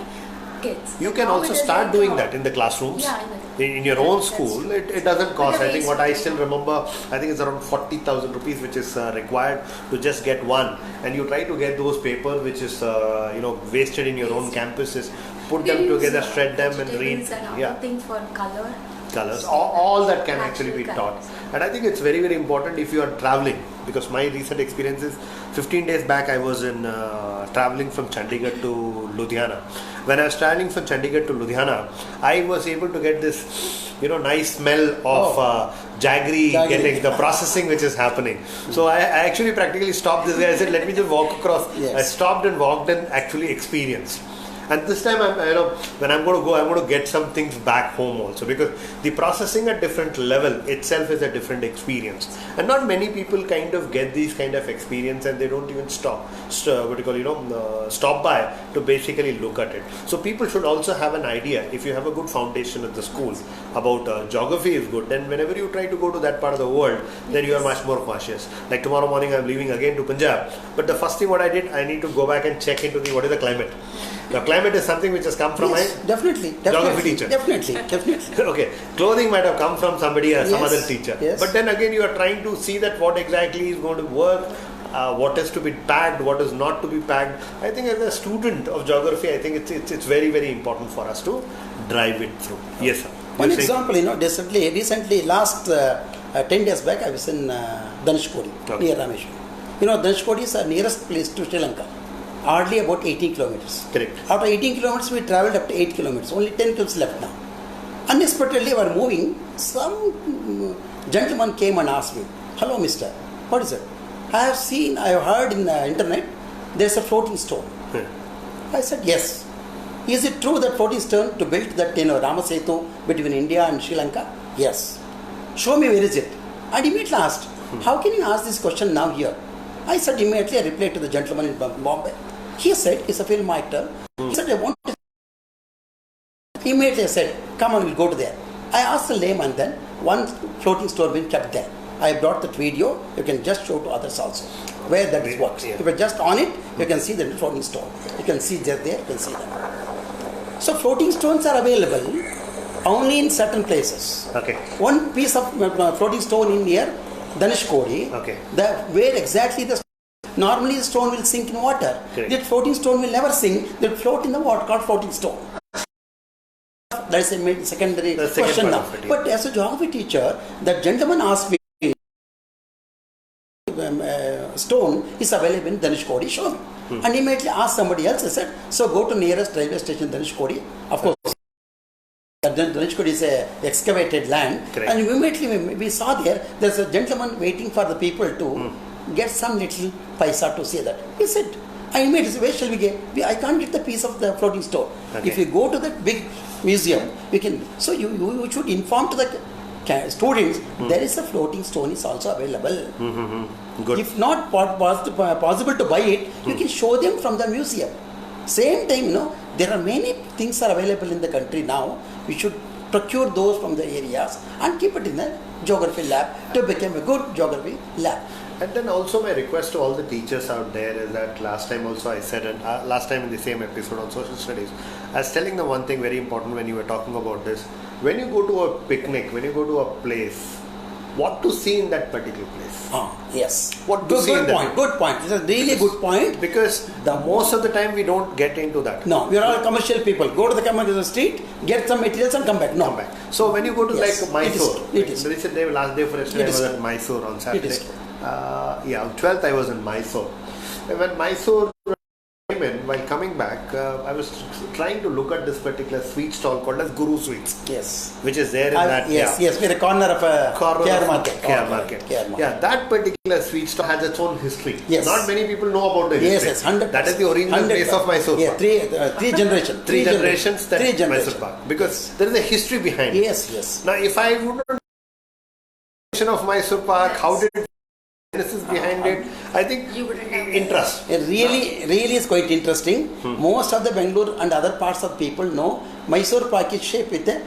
Speaker 3: kids.
Speaker 1: You can
Speaker 3: Now
Speaker 1: also
Speaker 3: it is
Speaker 1: start
Speaker 3: like
Speaker 1: doing that in the classrooms.
Speaker 3: Yeah,
Speaker 1: in your own school, it doesn't cost.
Speaker 3: But the
Speaker 1: I think what I
Speaker 3: basic-
Speaker 1: still remember, I think it's around 40,000 rupees, which is required to just get one. And you try to get those paper which is wasted in your own campuses, put them
Speaker 3: We use,
Speaker 1: together, shred them, and read.
Speaker 3: vegetables and other things for color.
Speaker 1: colors, all that can actually be
Speaker 3: Natural
Speaker 1: taught.
Speaker 3: colours.
Speaker 1: And I think it's very, very important if you are traveling, because my recent experience is 15 days back I was in traveling from Chandigarh to Ludhiana. When I was traveling from Chandigarh to Ludhiana, I was able to get this, nice smell of jaggery, getting the processing which is happening. So I actually practically stopped this guy. I said, let me just walk across.
Speaker 2: Yes.
Speaker 1: I stopped and walked and actually experienced. And this time, when I'm going to go, I'm going to get some things back home also, because the processing at different level itself is a different experience. And not many people kind of get these kind of experience, and they don't even stop by to basically look at it. So people should also have an idea. If you have a good foundation at the school about geography is good, then whenever you try to go to that part of the world, then you are much more cautious. Like tomorrow morning, I'm leaving again to Punjab, but the first thing what I did, I need to go back and check into what is the climate. Now, climate is something which has come from
Speaker 2: Yes,
Speaker 1: my
Speaker 2: definitely.
Speaker 1: geography teacher.
Speaker 2: Definitely.
Speaker 1: Okay, clothing might have come from somebody, some
Speaker 2: Yes,
Speaker 1: other teacher.
Speaker 2: yes.
Speaker 1: But then again, you are trying to see that what exactly is going to work, what is to be packed, what is not to be packed. I think as a student of geography, I think it's very, very important for us to drive it through. Yes, sir.
Speaker 2: One
Speaker 1: You're saying-
Speaker 2: example, recently, last 10 days back, I was in Dhanushkodi,
Speaker 1: Okay.
Speaker 2: near Rameshwaram. Dhanushkodi is the nearest place to Sri Lanka. Hardly about 18 kilometers.
Speaker 1: Correct.
Speaker 2: After 18 kilometers, we travelled up to 8 kilometers. Only 10 kilometers left now. Unexpectedly, we were moving. Some gentleman came and asked me, "Hello, mister, what is it?" I have heard in the internet, there's a floating stone. I said, yes. Is it true that floating stone to build that Ramasetu between India and Sri Lanka? Yes. Show me where is it. I immediately asked, how can you ask this question now here? I said immediately, I replied to the gentleman in Bombay. He said, he's a film actor. He said, I want to. Immediately I said, come on, we'll go to there. I asked the layman then, one floating stone being kept there. I brought that video, you can just show to others also, where that works.
Speaker 1: Yeah.
Speaker 2: If you're just on it, you can see the floating stone. You can see just there, you can see that. So floating stones are available only in certain places.
Speaker 1: Okay.
Speaker 2: One piece of floating stone in here, Dhanushkodi,
Speaker 1: Okay.
Speaker 2: where exactly normally the stone will sink in water.
Speaker 1: Correct.
Speaker 2: That floating stone will never sink, they will float in the water, called floating stone. That is a secondary
Speaker 1: The second
Speaker 2: question
Speaker 1: part
Speaker 2: now.
Speaker 1: of it, yeah.
Speaker 2: But as a geography teacher, that gentleman asked me, stone is available in Dhanushkodi, show me. And immediately asked somebody else, I said, so go to nearest railway station Dhanushkodi. Of course, Dhanushkodi is a excavated land.
Speaker 1: Correct.
Speaker 2: And immediately we saw there's a gentleman waiting for the people to get some little paisa to see that. He said, I immediately said, where shall we get? I can't get the piece of the floating stone.
Speaker 1: Okay.
Speaker 2: If you go to that big museum, we can. So you should inform to the students there is a floating stone is also available.
Speaker 1: Good.
Speaker 2: If not possible to buy it, you can show them from the museum. Same time, there are many things are available in the country now. We should procure those from the areas and keep it in the geography lab to become a good geography lab.
Speaker 1: And then also my request to all the teachers out there is that last time also I said, and last time in the same episode on social studies, I was telling them one thing very important when you were talking about this. When you go to a picnic, when you go to a place, what to see in that particular place?
Speaker 2: Yes.
Speaker 1: What to see in
Speaker 2: good
Speaker 1: that
Speaker 2: point. Good point. It's a really good point.
Speaker 1: Because most of the time we don't get into that.
Speaker 2: No, we are all commercial people. Go to the commercial street, get some materials and come back. No.
Speaker 1: Come back. So when you go to
Speaker 2: Yes,
Speaker 1: like Mysore,
Speaker 2: it is.
Speaker 1: Recent day, last day for yesterday, I
Speaker 2: It is
Speaker 1: was
Speaker 2: true.
Speaker 1: at Mysore on Saturday.
Speaker 2: It is true.
Speaker 1: On 12th I was in Mysore. And when Mysore came in, while coming back, I was trying to look at this particular sweet stall called as Guru Sweets,
Speaker 2: Yes.
Speaker 1: which is there in that
Speaker 2: Yes, we're a corner of a
Speaker 1: corner
Speaker 2: care
Speaker 1: of
Speaker 2: market.
Speaker 1: Care market. Yeah, that particular sweet stall has its own history.
Speaker 2: Yes.
Speaker 1: Not many people know about the
Speaker 2: Yes,
Speaker 1: history.
Speaker 2: yes, 100%.
Speaker 1: That is the original place of Mysore.
Speaker 2: Yeah, three generations.
Speaker 1: Three generations that
Speaker 2: Three
Speaker 1: Mysore
Speaker 2: generations.
Speaker 1: Park. Because there is a history behind it.
Speaker 2: Yes, yes.
Speaker 1: Now, if I wouldn't know of Mysore Park, how did genesis behind it, I think
Speaker 3: You wouldn't have
Speaker 1: interest.
Speaker 2: It really is quite interesting. Most of the Bangalore and other parts of people know Mysore Park is shaped with a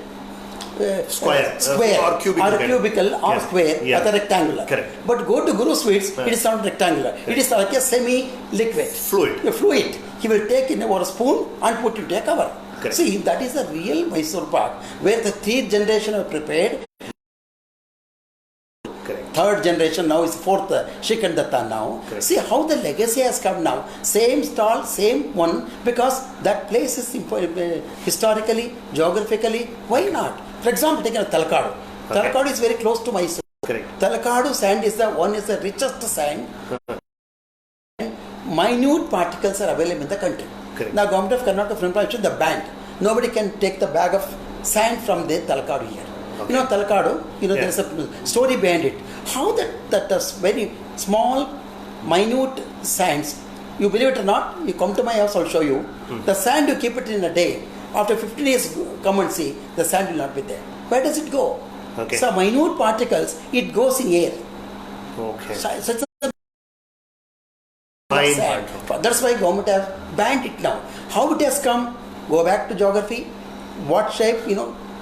Speaker 1: Square, or
Speaker 2: cubical or
Speaker 1: Yeah.
Speaker 2: square
Speaker 1: Yeah.
Speaker 2: or a rectangular.
Speaker 1: Correct.
Speaker 2: But go to Guru Sweets, it is not rectangular. It is like a semi-liquid.
Speaker 1: Fluid.
Speaker 2: A fluid. He will take in a spoon and put into a cover.
Speaker 1: Correct.
Speaker 2: See, that is a real Mysore Park where the three generation are prepared.
Speaker 1: Correct.
Speaker 2: Third generation now is fourth Shikandatta now.
Speaker 1: Correct.
Speaker 2: See how the legacy has come now. Same stall, same one, because that place is historically, geographically, why not? For example, take Talakadu.
Speaker 1: Okay.
Speaker 2: Talakadu is very close to Mysore.
Speaker 1: Correct.
Speaker 2: Talakadu sand is the richest sand. Minute particles are available in the country.
Speaker 1: Correct.
Speaker 2: Now, Government of Karnataka from the band. Nobody can take the bag of sand from the Talakadu here.
Speaker 1: Okay.
Speaker 2: Talakadu, there is a story behind it. How that is very small, minute sands. You believe it or not, you come to my house, I'll show you. The sand, you keep it in a day. After 15 days, come and see, the sand will not be there. Where does it go?
Speaker 1: Okay.
Speaker 2: So, minute particles, it goes in air.
Speaker 1: Okay.
Speaker 2: Such a
Speaker 1: Fine
Speaker 2: sand.
Speaker 1: part.
Speaker 2: That's why government have banned it now. How it has come? Go back to geography. What shape?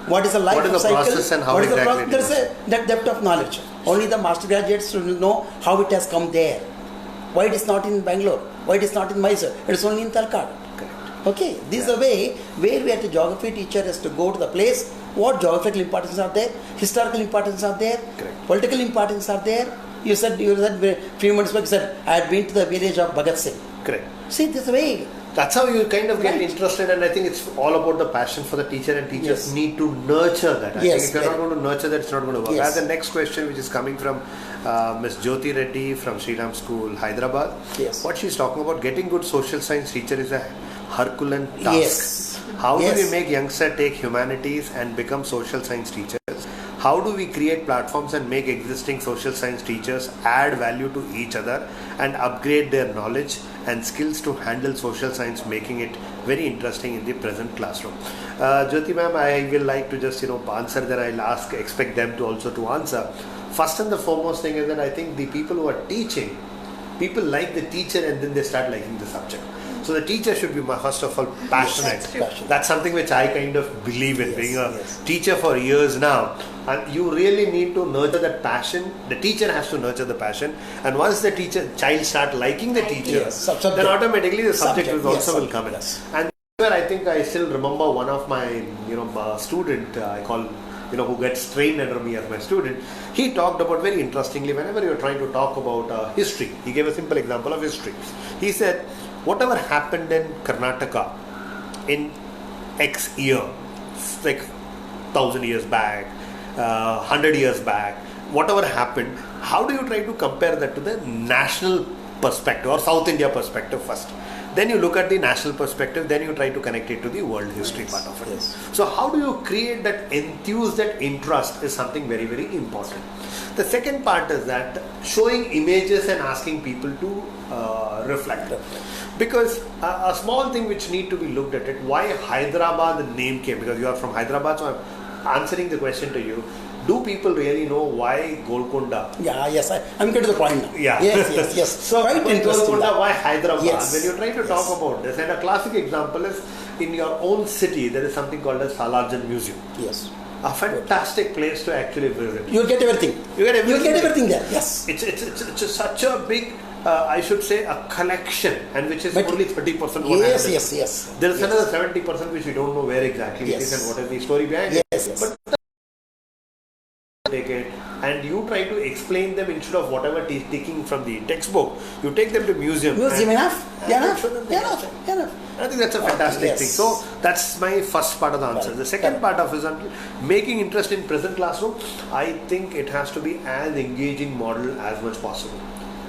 Speaker 2: What is the life
Speaker 1: What is the
Speaker 2: cycle?
Speaker 1: process and how
Speaker 2: what is the
Speaker 1: exactly
Speaker 2: process? There is that depth of knowledge. Only the master graduates will know how it has come there. Why it is not in Bangalore? Why it is not in Mysore? It is only in Talakadu.
Speaker 1: Correct.
Speaker 2: Okay, this is a way where we have the geography teacher has to go to the place. What geographical importance are there? Historical importance are there?
Speaker 1: Correct.
Speaker 2: Political importance are there? You said a few minutes back. You said I had been to the village of Bhagat Singh.
Speaker 1: Correct.
Speaker 2: See, this way.
Speaker 1: That's how you kind of get
Speaker 2: Right.
Speaker 1: interested, and I think it's all about the passion for the teacher, and teachers
Speaker 2: Yes.
Speaker 1: need to nurture that. I
Speaker 2: Yes,
Speaker 1: think if you're not
Speaker 2: very.
Speaker 1: going to nurture that, it's not going to work.
Speaker 2: Yes.
Speaker 1: I have the next question, which is coming from Ms. Jyoti Reddy from Sriram School, Hyderabad.
Speaker 2: Yes.
Speaker 1: What she's talking about, getting good social science teacher is a Herculean task.
Speaker 2: Yes.
Speaker 1: How
Speaker 2: Yes.
Speaker 1: do we make youngsters take humanities and become social science teachers? How do we create platforms and make existing social science teachers add value to each other and upgrade their knowledge and skills to handle social science, making it very interesting in the present classroom? Jyoti ma'am, I will like to just answer that. I'll expect them to also to answer. First and the foremost thing is that I think the people who are teaching, people like the teacher and then they start liking the subject. So the teacher should be first of all passionate.
Speaker 2: Yes,
Speaker 1: That's something which I kind of believe in.
Speaker 2: Yes,
Speaker 1: Being a
Speaker 2: yes.
Speaker 1: teacher for years now, and you really need to nurture that passion. The teacher has to nurture the passion, and once the child start liking the teacher,
Speaker 2: Yes, subject.
Speaker 1: then automatically the subject
Speaker 2: Subject,
Speaker 1: will
Speaker 2: yes,
Speaker 1: also will
Speaker 2: subject,
Speaker 1: come in.
Speaker 2: yes.
Speaker 1: And where I think I still remember one of my student I call who gets trained under me as my student. He talked about very interestingly, whenever you're trying to talk about history, he gave a simple example of history. He said, whatever happened in Karnataka in X year, like 1,000 years back, 100 years back, whatever happened, how do you try to compare that to the national perspective or South India perspective first? Then you look at the national perspective, then you try to connect it to the world history part of it.
Speaker 2: Yes.
Speaker 1: So how do you create that enthuse, that interest is something very, very important. The second part is that showing images and asking people to reflect. Because a small thing which need to be looked at it, why Hyderabad the name came, because you are from Hyderabad, so I'm answering the question to you. Do people really know why Golconda?
Speaker 2: Yeah, yes, I'm getting to the point now.
Speaker 1: Yeah.
Speaker 2: Yes.
Speaker 1: So
Speaker 2: Quite
Speaker 1: why
Speaker 2: interesting.
Speaker 1: Golconda, why Hyderabad?
Speaker 2: Yes.
Speaker 1: When you try to talk about this, and a classic example is in your own city, there is something called as Salarjung Museum.
Speaker 2: Yes.
Speaker 1: A fantastic place to actually visit.
Speaker 2: You'll get everything.
Speaker 1: You get everything.
Speaker 2: You'll get everything there. Yes.
Speaker 1: It's such a big, I should say, a collection, and which is
Speaker 2: But-
Speaker 1: only 30% what
Speaker 2: Yes,
Speaker 1: happens.
Speaker 2: yes.
Speaker 1: There is
Speaker 2: Yes.
Speaker 1: another 70% which we don't know where exactly it is
Speaker 2: Yes.
Speaker 1: and what is the story behind it.
Speaker 2: Yes.
Speaker 1: But take it and you try to explain them instead of whatever taking from the textbook. You take them to museum.
Speaker 2: Museum
Speaker 1: and-
Speaker 2: enough?
Speaker 1: and
Speaker 2: Enough?
Speaker 1: show them the history.
Speaker 2: Enough.
Speaker 1: I think that's a fantastic
Speaker 2: Yes.
Speaker 1: thing. So that's my first part of the answer.
Speaker 2: Right.
Speaker 1: The second
Speaker 2: Right.
Speaker 1: part of is making interest in present classroom. I think it has to be as engaging model as much possible.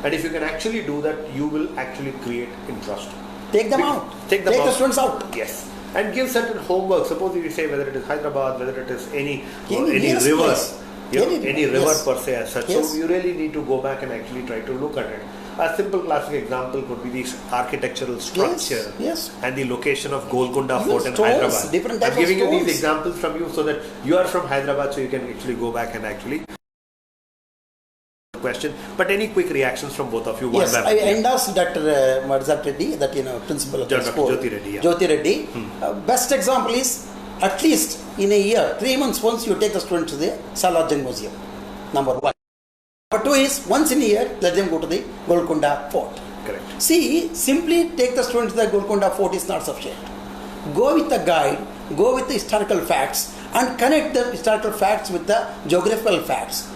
Speaker 1: And if you can actually do that, you will actually create interest.
Speaker 2: Take them
Speaker 1: Because-
Speaker 2: out.
Speaker 1: Take them
Speaker 2: Take
Speaker 1: out.
Speaker 2: the students out.
Speaker 1: Yes. And give certain homework. Suppose you say whether it is Hyderabad, whether it is any
Speaker 2: nearest
Speaker 1: river,
Speaker 2: place.
Speaker 1: any river
Speaker 2: Yes.
Speaker 1: per se as such.
Speaker 2: Yes.
Speaker 1: So you really need to go back and actually try to look at it. A simple classic example could be the architectural structure
Speaker 2: Yes.
Speaker 1: and the location of Golconda
Speaker 2: Even
Speaker 1: Fort in
Speaker 2: stones,
Speaker 1: Hyderabad.
Speaker 2: different type
Speaker 1: I'm
Speaker 2: of
Speaker 1: giving you these
Speaker 2: stones.
Speaker 1: examples from you so that you are from Hyderabad, so you can actually go back and actually question. But any quick reactions from both of you?
Speaker 2: Yes,
Speaker 1: One by
Speaker 2: I
Speaker 1: one.
Speaker 2: endorse Dr. Madhusar Reddy, that principal of the
Speaker 1: Dr.
Speaker 2: school.
Speaker 1: Jyoti Reddy, yeah.
Speaker 2: Jyoti Reddy. Best example is, at least in a year, 3 months once you take the students to the Salarjung Museum. Number one. Number two is, once in a year, let them go to the Golconda Fort.
Speaker 1: Correct.
Speaker 2: See, simply take the students to the Golconda Fort is not sufficient. Go with the guide, go with the historical facts, and connect the historical facts with the geographical facts.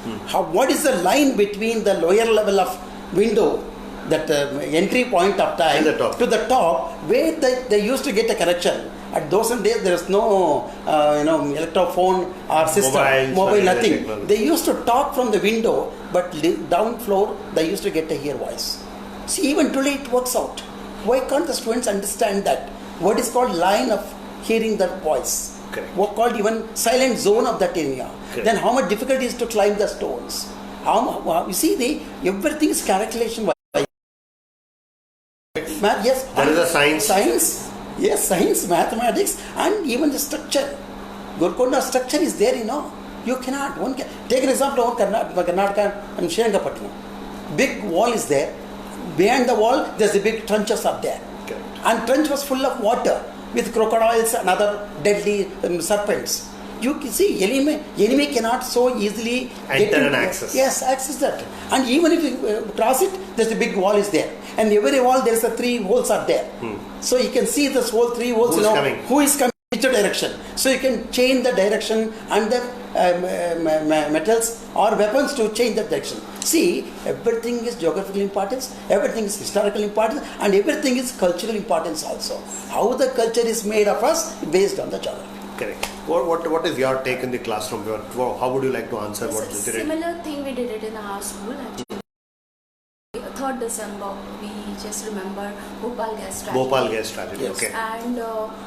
Speaker 2: What is the line between the lower level of window, that entry point of time,
Speaker 1: And the top.
Speaker 2: to the top, where they used to get a correction, At those days, there is no, electrophone or system, mobile, nothing.
Speaker 1: Technology.
Speaker 2: They used to talk from the window, but down floor, they used to get to hear voice. See, even today it works out. Why can't the students understand that? What is called line of hearing that voice?
Speaker 1: Correct.
Speaker 2: What called even silent zone of that area.
Speaker 1: Correct.
Speaker 2: Then how much difficult it is to climb the stones? You see, everything is calculation. Math, yes.
Speaker 1: There is a science.
Speaker 2: Science, yes, science, mathematics, and even the structure. Golconda structure is there, You cannot. Take an example of Karnataka and Srinagar. Big wall is there. Behind the wall, there's a big trenches up there.
Speaker 1: Correct.
Speaker 2: And trench was full of water with crocodiles and other deadly serpents. You can see, enemy cannot so easily
Speaker 1: enter and access.
Speaker 2: Yes, access that. And even if you cross it, there's a big wall is there. And every wall, there's a 3 holes are there. So you can see this whole 3 holes.
Speaker 1: Who's coming?
Speaker 2: Who is coming, which direction. So you can change the direction and the metals or weapons to change the direction. See, everything is geographical importance, everything is historical importance, and everything is cultural importance also. How the culture is made of us based on the geography.
Speaker 1: Correct. What is your take in the classroom? How would you like to answer what
Speaker 3: It's
Speaker 1: you
Speaker 3: a
Speaker 1: did?
Speaker 3: similar thing we did it in our school actually. 3rd December, we just remember Bhopal gas tragedy.
Speaker 1: Bhopal gas tragedy.
Speaker 2: Yes.
Speaker 1: Okay.
Speaker 3: And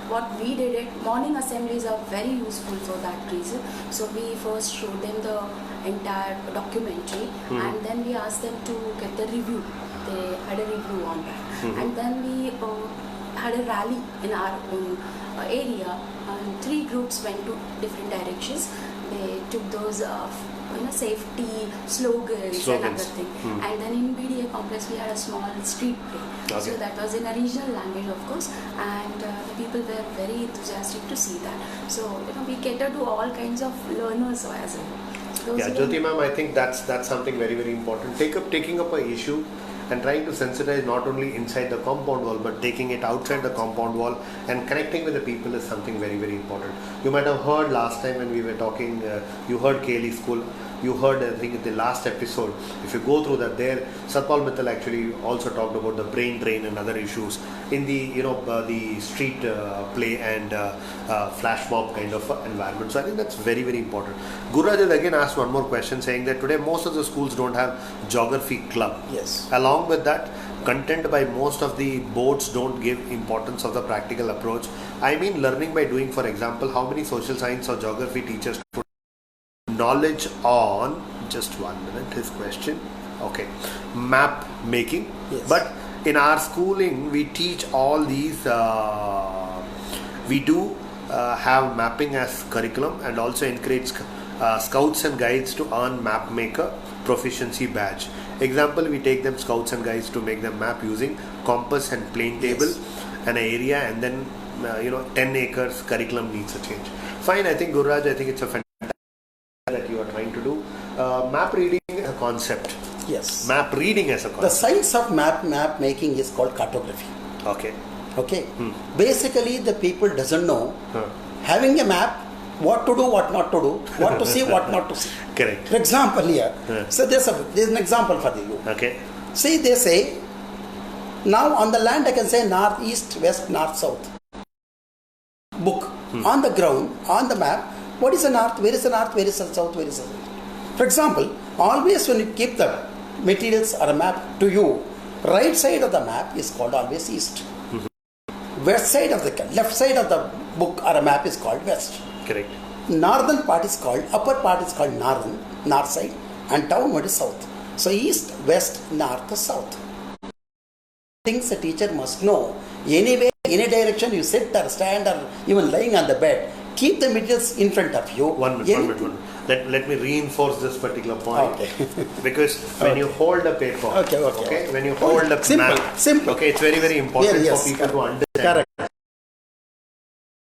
Speaker 3: what we did it, morning assemblies are very useful for that reason. So we first showed them the entire documentary and then we asked them to get the review. They had a review on that. And then we had a rally in our own area and 3 groups went to different directions. They took those safety slogans and other thing. And then in BDA complex we had a small street play.
Speaker 1: Okay.
Speaker 3: So that was in a regional language of course, and the people were very enthusiastic to see that. So we cater to all kinds of learners as well.
Speaker 1: Yeah, Jyoti ma'am, I think that's something very, very important. Taking up an issue and trying to sensitize not only inside the compound wall but taking it outside the compound wall and connecting with the people is something very, very important. You might have heard last time when we were talking, you heard Kelly School. You heard, I think, in the last episode, if you go through that there, Satpal Mittal actually also talked about the brain drain and other issues in the, the street play and flash mob kind of environment. So I think that's very, very important. Gururaj has again asked one more question saying that today most of the schools don't have geography club.
Speaker 2: Yes.
Speaker 1: Along with that, content by most of the boards don't give importance of the practical approach. I mean learning by doing, for example, how many social science or geography teachers knowledge on, just 1 minute, his question, okay, map making.
Speaker 2: Yes.
Speaker 1: But in our schooling we teach all these, we do have mapping as curriculum and also encourage scouts and guides to earn map maker proficiency badge. Example, we take them scouts and guides to make them map using compass and plane table and an area, and then 10 acres curriculum needs a change. Fine, I think Gururaj, I think it's a fantastic that you are trying to do. Map reading as a concept.
Speaker 2: Yes.
Speaker 1: Map reading as a concept.
Speaker 2: The science of map making is called cartography. Okay. Basically, the people doesn't know having a map, what to do, what not to do, what to see, what not to see.
Speaker 1: Correct.
Speaker 2: For example, here. So there's an example for you.
Speaker 1: Okay.
Speaker 2: See, they say now on the land I can say north, east, west, north, south. Book on the ground, on the map. What is the north? Where is the north? Where is the south? Where is the south? For example, always when you keep the materials or a map to you, right side of the map is called always east. West side of the left side of the book or a map is called west.
Speaker 1: Correct.
Speaker 2: Northern part is called, upper part is called north side, and downward is south. So east, west, north, south. Things a teacher must know. Anywhere, any direction you sit or stand or even lying on the bed, keep the materials in front of you.
Speaker 1: One minute. Let me reinforce this particular point. Okay. Because when you hold a paper, when you hold a map, okay, it's very, very important for people to understand.
Speaker 2: Correct.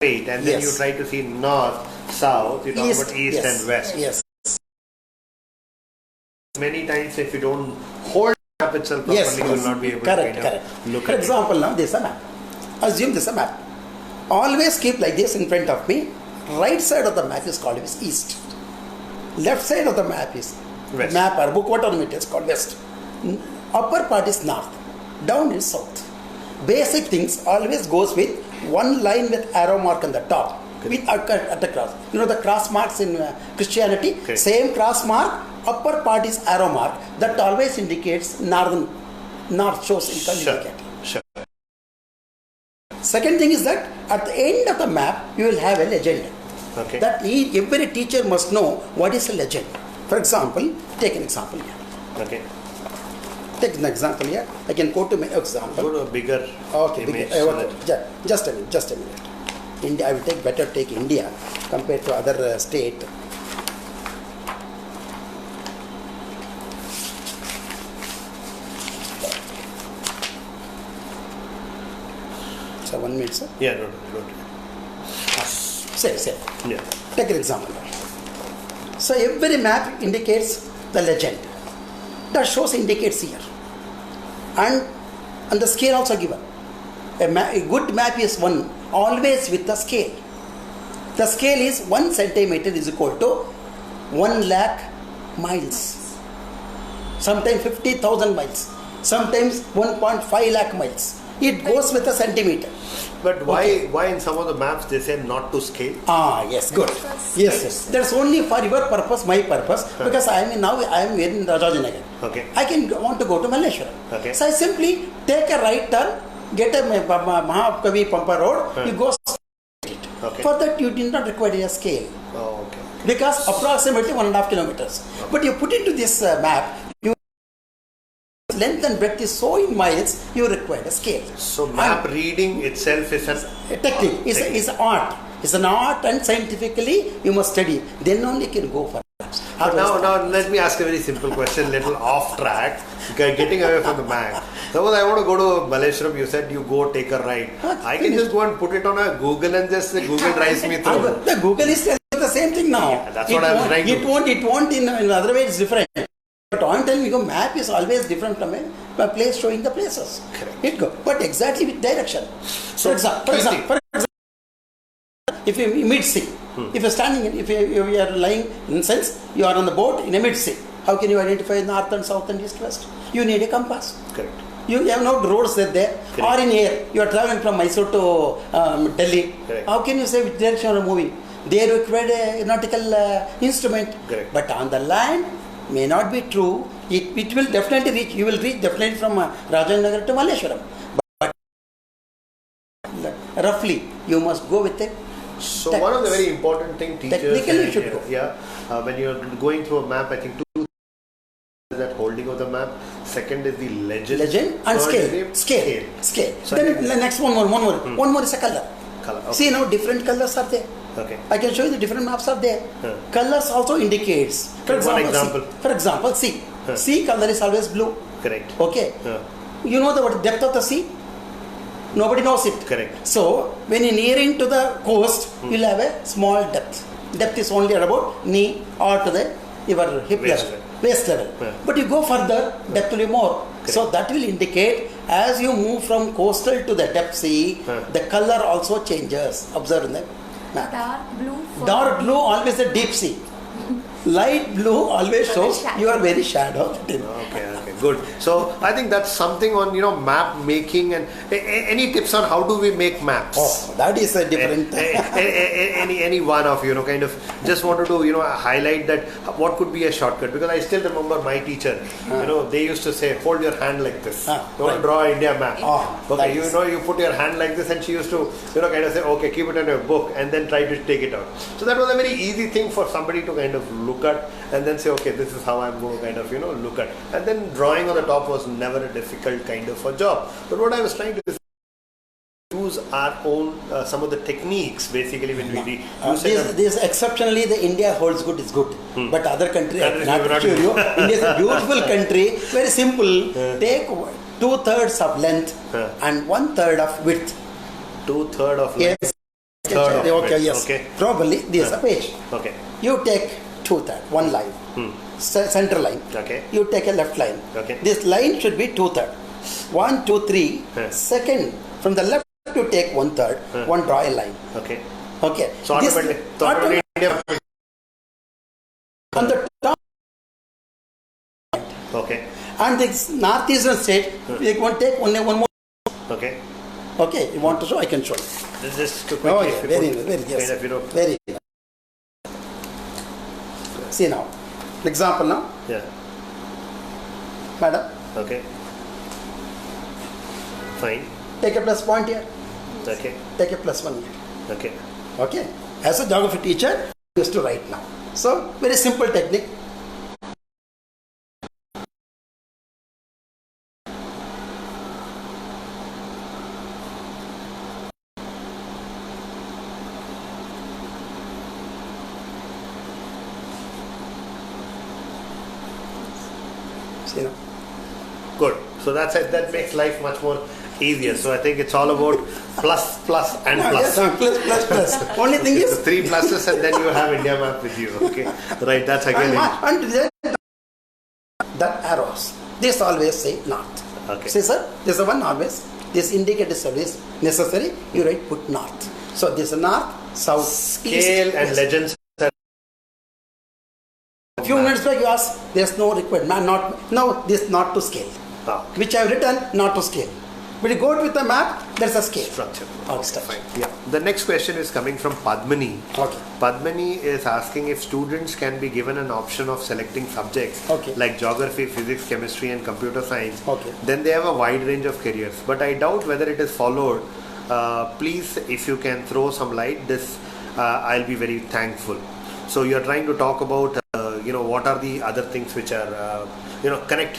Speaker 1: And then you try to see north, south, you talk about east and west.
Speaker 2: Yes.
Speaker 1: Many times if you don't hold the map itself properly, you will not be able to look at it.
Speaker 2: For example, now this is a map. Assume this is a map. Always keep like this in front of me. Right side of the map is called east. Left side of the map is
Speaker 1: west.
Speaker 2: Map or book, whatever it is called west. Upper part is north. Down is south. basic things always goes with one line with arrow mark on the top. With at the cross. You know the cross marks in Christianity?
Speaker 1: Okay.
Speaker 2: Same cross mark, upper part is arrow mark. That always indicates north shows in indicator.
Speaker 1: Sure.
Speaker 2: Second thing is that at the end of the map, you will have a legend.
Speaker 1: Okay.
Speaker 2: That every teacher must know what is a legend. For example, take an example here.
Speaker 1: Okay.
Speaker 2: Take an example here. I can quote an example.
Speaker 1: Go to a bigger
Speaker 2: Okay,
Speaker 1: image.
Speaker 2: just a minute. India, I will take India compared to other state. So 1 minute, sir.
Speaker 1: Yeah, no.
Speaker 2: Say.
Speaker 1: Yeah.
Speaker 2: Take an example. So every map indicates the legend. The shows indicates here. And the scale also given. A good map is one always with the scale. The scale is 1 centimeter is equal to 1 lakh miles. Sometimes 50,000 miles. Sometimes 1.5 lakh miles. It goes with a centimeter.
Speaker 1: But why in some of the maps they say not to scale?
Speaker 2: Yes, good. Yes. That's only for your purpose, my purpose. Because I am in Rajanagar.
Speaker 1: Okay.
Speaker 2: I want to go to Malaysia.
Speaker 1: Okay.
Speaker 2: So I simply take a right turn, get a Mahakavi Pampa road, you go straight.
Speaker 1: Okay.
Speaker 2: For that you did not require a scale.
Speaker 1: Oh, okay.
Speaker 2: Because approximately 1.5 kilometers. But you put into this map, length and breadth is so in miles, you require a scale.
Speaker 1: So map reading itself is
Speaker 2: a technique. Is art. It's an art, and scientifically you must study. Then only you can go for it.
Speaker 1: Now let me ask a very simple question, little off track, getting away from the map. Suppose I want to go to Malleshwaram, you said you go take a ride. I can just go and put it on a Google and just say Google drives me through.
Speaker 2: The Google is telling you the same thing now.
Speaker 1: Yeah, that's what I was trying to do.
Speaker 2: It won't in other way it's different. But on telling you, map is always different from a place showing the places.
Speaker 1: Correct.
Speaker 2: It go, but exactly with direction.
Speaker 1: So,
Speaker 2: for example, if you mid sea, if you're standing, if you are lying in sense, you are on the boat in a mid sea. How can you identify north and south and east west? You need a compass.
Speaker 1: Correct.
Speaker 2: You have no roads there.
Speaker 1: Correct.
Speaker 2: Or in air, you are traveling from Mysore to Delhi.
Speaker 1: Correct.
Speaker 2: How can you say which direction you are moving? They require a nautical instrument.
Speaker 1: Correct.
Speaker 2: But on the land, may not be true. It will definitely reach. You will reach definitely from Rajanagar to Malleshwaram. But roughly, you must go with it.
Speaker 1: So one of the very important thing teachers
Speaker 2: technically you should go.
Speaker 1: When you're going through a map, I think two is that holding of the map. Second is the legend.
Speaker 2: And
Speaker 1: Third
Speaker 2: scale.
Speaker 1: So
Speaker 2: then the next one more is a color.
Speaker 1: Okay.
Speaker 2: See now different colors are there.
Speaker 1: Okay.
Speaker 2: I can show you the different maps are there. Colors also indicates. For example, sea. Sea color is always blue.
Speaker 1: Correct.
Speaker 2: Okay. You know the depth of the sea? Nobody knows it.
Speaker 1: Correct.
Speaker 2: So when you're nearing to the coast, you'll have a small depth. Depth is only about knee or to the your hip waist level. But you go further, depth will be more. Correct. So that will indicate as you move from coastal to the depth sea, the color also changes. Observe in the map. Dark blue always a deep sea. Light blue always shows you are very shadow.
Speaker 1: Okay, good. So I think that's something on map making and any tips on how do we make maps?
Speaker 2: Oh, that is a different.
Speaker 1: Any one of kind of just wanted to highlight that what could be a shortcut, because I still remember my teacher. They used to say hold your hand like this. Don't draw India map. Okay, you put your hand like this, and she used to kind of say okay, keep it in your book and then try to take it out. So that was a very easy thing for somebody to kind of look at and then say okay, this is how I'm going to kind of look at, and then drawing on the top was never a difficult kind of a job. But what I was trying to use our own some of the techniques basically when we use
Speaker 2: this exceptionally the India holds good is good, but other countries not sure you. India is a beautiful country, very simple. Take 2/3 of length and 1/3 of width.
Speaker 1: 2/3 of
Speaker 2: length.
Speaker 1: Yes.
Speaker 2: Yes. Okay. Probably this is a page.
Speaker 1: Okay.
Speaker 2: You take 2/3, one line. Center line.
Speaker 1: Okay.
Speaker 2: You take a left line.
Speaker 1: Okay.
Speaker 2: This line should be 2/3. 1, 2, 3. Second, from the left you take 1/3. One draw a line.
Speaker 1: Okay.
Speaker 2: Okay.
Speaker 1: So automatically
Speaker 2: on the top.
Speaker 1: Okay.
Speaker 2: And this northeastern state, we want to take one more.
Speaker 1: Okay.
Speaker 2: Okay, you want to show? I can show.
Speaker 1: Just to quickly,
Speaker 2: Oh,
Speaker 1: if
Speaker 2: yeah,
Speaker 1: you
Speaker 2: very
Speaker 1: put
Speaker 2: nice, very yes,
Speaker 1: kind of, you know,
Speaker 2: very nice. See now, example now,
Speaker 1: yeah,
Speaker 2: madam,
Speaker 1: okay, fine,
Speaker 2: take a plus point here,
Speaker 1: okay,
Speaker 2: take a plus 1 here.
Speaker 1: okay.
Speaker 2: Okay, as a geography teacher, I used to write now. So, very simple technique. See now.
Speaker 1: Good. So that makes life much more easier. So I think it's all about plus, plus, and
Speaker 2: No,
Speaker 1: plus.
Speaker 2: yes, plus. Only thing
Speaker 1: The
Speaker 2: is,
Speaker 1: 3 pluses, and then you have India map with you. Okay, right. That's again.
Speaker 2: and that arrows, this always say north.
Speaker 1: Okay.
Speaker 2: See sir, this is one always, this indicator service necessary, you write put north. So this is north, south,
Speaker 1: Scale
Speaker 2: east,
Speaker 1: and
Speaker 2: west.
Speaker 1: legends.
Speaker 2: Few minutes back you asked, there's no requirement, no, this not to scale.
Speaker 1: Ah,
Speaker 2: Which I have written, not to scale. But you go with the map, there's a scale.
Speaker 1: structure.
Speaker 2: Or structure.
Speaker 1: Yeah. The next question is coming from Padmini.
Speaker 2: Okay.
Speaker 1: Padmini is asking if students can be given an option of selecting subjects
Speaker 2: Okay.
Speaker 1: like geography, physics, chemistry, and computer science.
Speaker 2: Okay.
Speaker 1: Then they have a wide range of careers. But I doubt whether it is followed. Please, if you can throw some light, this I'll be very thankful. So you are trying to talk about what are the other things which are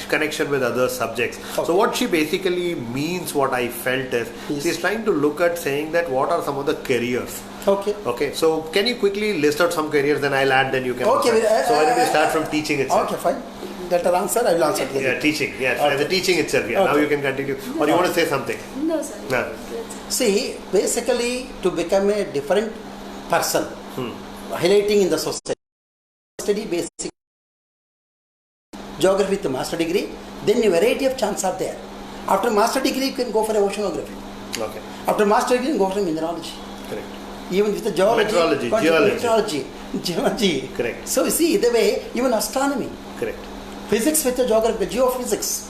Speaker 1: connection with other subjects.
Speaker 2: Okay.
Speaker 1: So what she basically means, what I felt is
Speaker 2: Yes.
Speaker 1: she's trying to look at saying that what are some of the careers.
Speaker 2: Okay.
Speaker 1: Okay, so can you quickly list out some careers, then I'll add, then you can.
Speaker 2: Okay,
Speaker 1: So why don't you start from teaching itself?
Speaker 2: Okay, fine. That answer, I will answer.
Speaker 1: Yeah, teaching. Yes,
Speaker 2: Okay.
Speaker 1: the teaching itself. Yeah. Now
Speaker 2: Okay.
Speaker 1: you can continue. Or you want to say something?
Speaker 3: No, sir.
Speaker 1: No.
Speaker 3: Let's-
Speaker 2: See, basically, to become a different person, highlighting in the society, study basic geography with a master degree, then a variety of chances are there. After master degree, you can go for oceanography.
Speaker 1: Okay,
Speaker 2: After master degree, you can go for mineralogy.
Speaker 1: correct.
Speaker 2: Even with the geology,
Speaker 1: Meteorology, geology.
Speaker 2: geology.
Speaker 1: Correct.
Speaker 2: So you see, the way, even astronomy,
Speaker 1: Correct.
Speaker 2: physics with the geography, geophysics.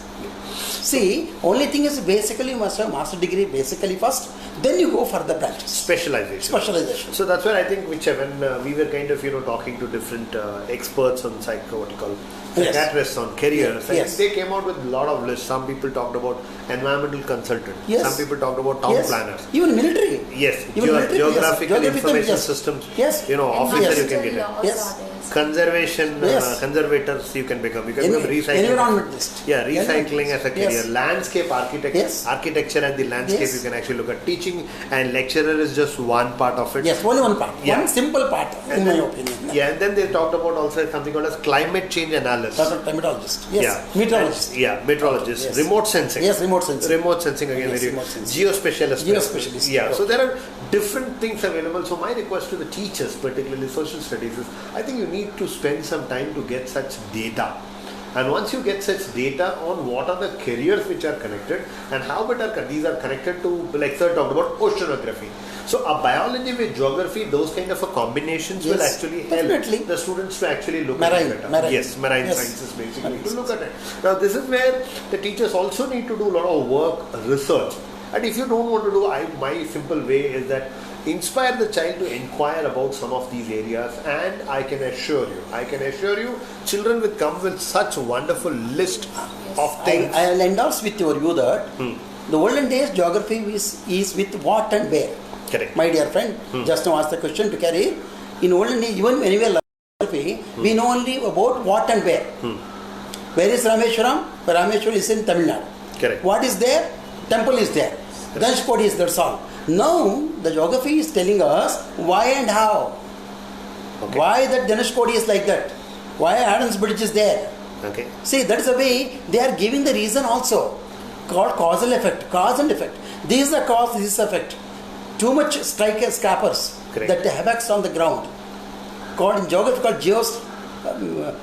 Speaker 2: See, only thing is basically you must have master degree basically first, then you go for the branches.
Speaker 1: Specialization.
Speaker 2: Specialization.
Speaker 1: So that's where I think when we were kind of talking to different experts on what you call
Speaker 2: Yes.
Speaker 1: psychiatrists on careers, I
Speaker 2: Yes.
Speaker 1: think they came out with a lot of lists. Some people talked about environmental consultant.
Speaker 2: Yes.
Speaker 1: Some people talked about town
Speaker 2: Yes.
Speaker 1: planners.
Speaker 2: Even military.
Speaker 1: Yes,
Speaker 2: Even military,
Speaker 1: geographical
Speaker 2: yes.
Speaker 1: information
Speaker 2: Yes.
Speaker 1: systems.
Speaker 2: Yes.
Speaker 1: Officer
Speaker 2: Yes.
Speaker 1: you can get it.
Speaker 3: Laws
Speaker 2: Yes.
Speaker 3: are there.
Speaker 1: Conservation,
Speaker 2: Yes.
Speaker 1: conservators you can become. You can
Speaker 2: Any-
Speaker 1: become recycling.
Speaker 2: environmentalist.
Speaker 1: Yeah, recycling as a career.
Speaker 2: Yes.
Speaker 1: Landscape architecture.
Speaker 2: Yes.
Speaker 1: Architecture and the landscape
Speaker 2: Yes.
Speaker 1: you can actually look at. Teaching and lecturer is just one part of it.
Speaker 2: Yes, only one part.
Speaker 1: Yeah.
Speaker 2: One simple part, in
Speaker 1: And
Speaker 2: my
Speaker 1: then-
Speaker 2: opinion.
Speaker 1: Yeah, and then they talked about also something called as climate change analysis.
Speaker 2: That's a climatologist. Yes.
Speaker 1: Yeah.
Speaker 2: Meteorologist.
Speaker 1: And- yeah, meteorologist.
Speaker 2: Yes.
Speaker 1: Remote sensing.
Speaker 2: Yes, remote sensing.
Speaker 1: Remote sensing again.
Speaker 2: Yes,
Speaker 1: very
Speaker 2: remote sensing.
Speaker 1: Geospecialist.
Speaker 2: Geospecialist.
Speaker 1: Yeah. So
Speaker 2: Okay.
Speaker 1: there are different things available. So my request to the teachers, particularly social studies, is I think you need to spend some time to get such data. And once you get such data on what are the careers which are connected and how these are connected to, like sir talked about oceanography. So a biology with geography, those kind of a combinations will
Speaker 2: Yes,
Speaker 1: actually help
Speaker 2: definitely.
Speaker 1: the students to actually look
Speaker 2: Marine,
Speaker 1: at it better.
Speaker 2: marine.
Speaker 1: Yes, marine
Speaker 2: Yes.
Speaker 1: sciences basically
Speaker 2: Marine
Speaker 1: to look at it. Now this is where the teachers also need to do a lot of work, research. And if you don't want to do, my simple way is that inspire the child to inquire about some of these areas, and I can assure you, children will come with such wonderful list of things.
Speaker 2: I will endorse with your view that the olden days geography is with what and where.
Speaker 1: Correct.
Speaker 2: My dear friend, just now ask the question to carry. In olden days, even when we were learning geography, we know only about what and where. Where is Rameshwaram? Rameshwaram is in Tamil Nadu.
Speaker 1: Correct.
Speaker 2: What is there? Temple is there. Dhanushkodi is, that's all. Now, the geography is telling us why and how.
Speaker 1: Okay.
Speaker 2: Why that Dhanushkodi is like that. Why Adams Bridge is there.
Speaker 1: Okay.
Speaker 2: See, that is the way they are giving the reason also. Called causal effect, cause and effect. This is the cause, this is the effect. Too much scrapers,
Speaker 1: Correct.
Speaker 2: that havocs on the ground. Called in geography called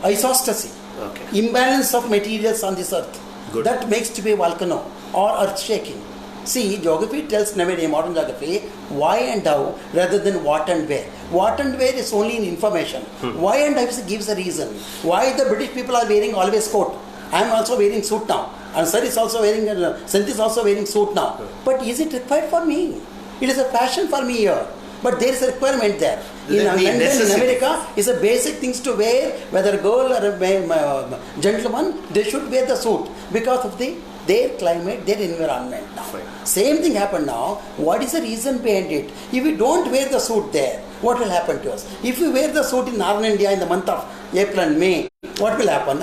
Speaker 2: isostasy.
Speaker 1: Okay.
Speaker 2: Imbalance of materials on this earth.
Speaker 1: Good.
Speaker 2: That makes to be a volcano or earth shaking. See, geography tells nowadays, modern geography, why and how rather than what and where. What and where is only in information. Why and how gives a reason. Why the British people are wearing always coat. I am also wearing suit now. And sir is also wearing, Santhi is also wearing suit now. But is it required for me? It is a passion for me here. But there is a requirement there. In London, in America, it's a basic things to wear, whether a girl or a gentleman, they should wear the suit because of their climate, their environment now.
Speaker 1: Fine.
Speaker 2: Same thing happened now. What is the reason behind it? If we don't wear the suit there, what will happen to us? If we wear the suit in Northern India in the month of April and May, what will happen?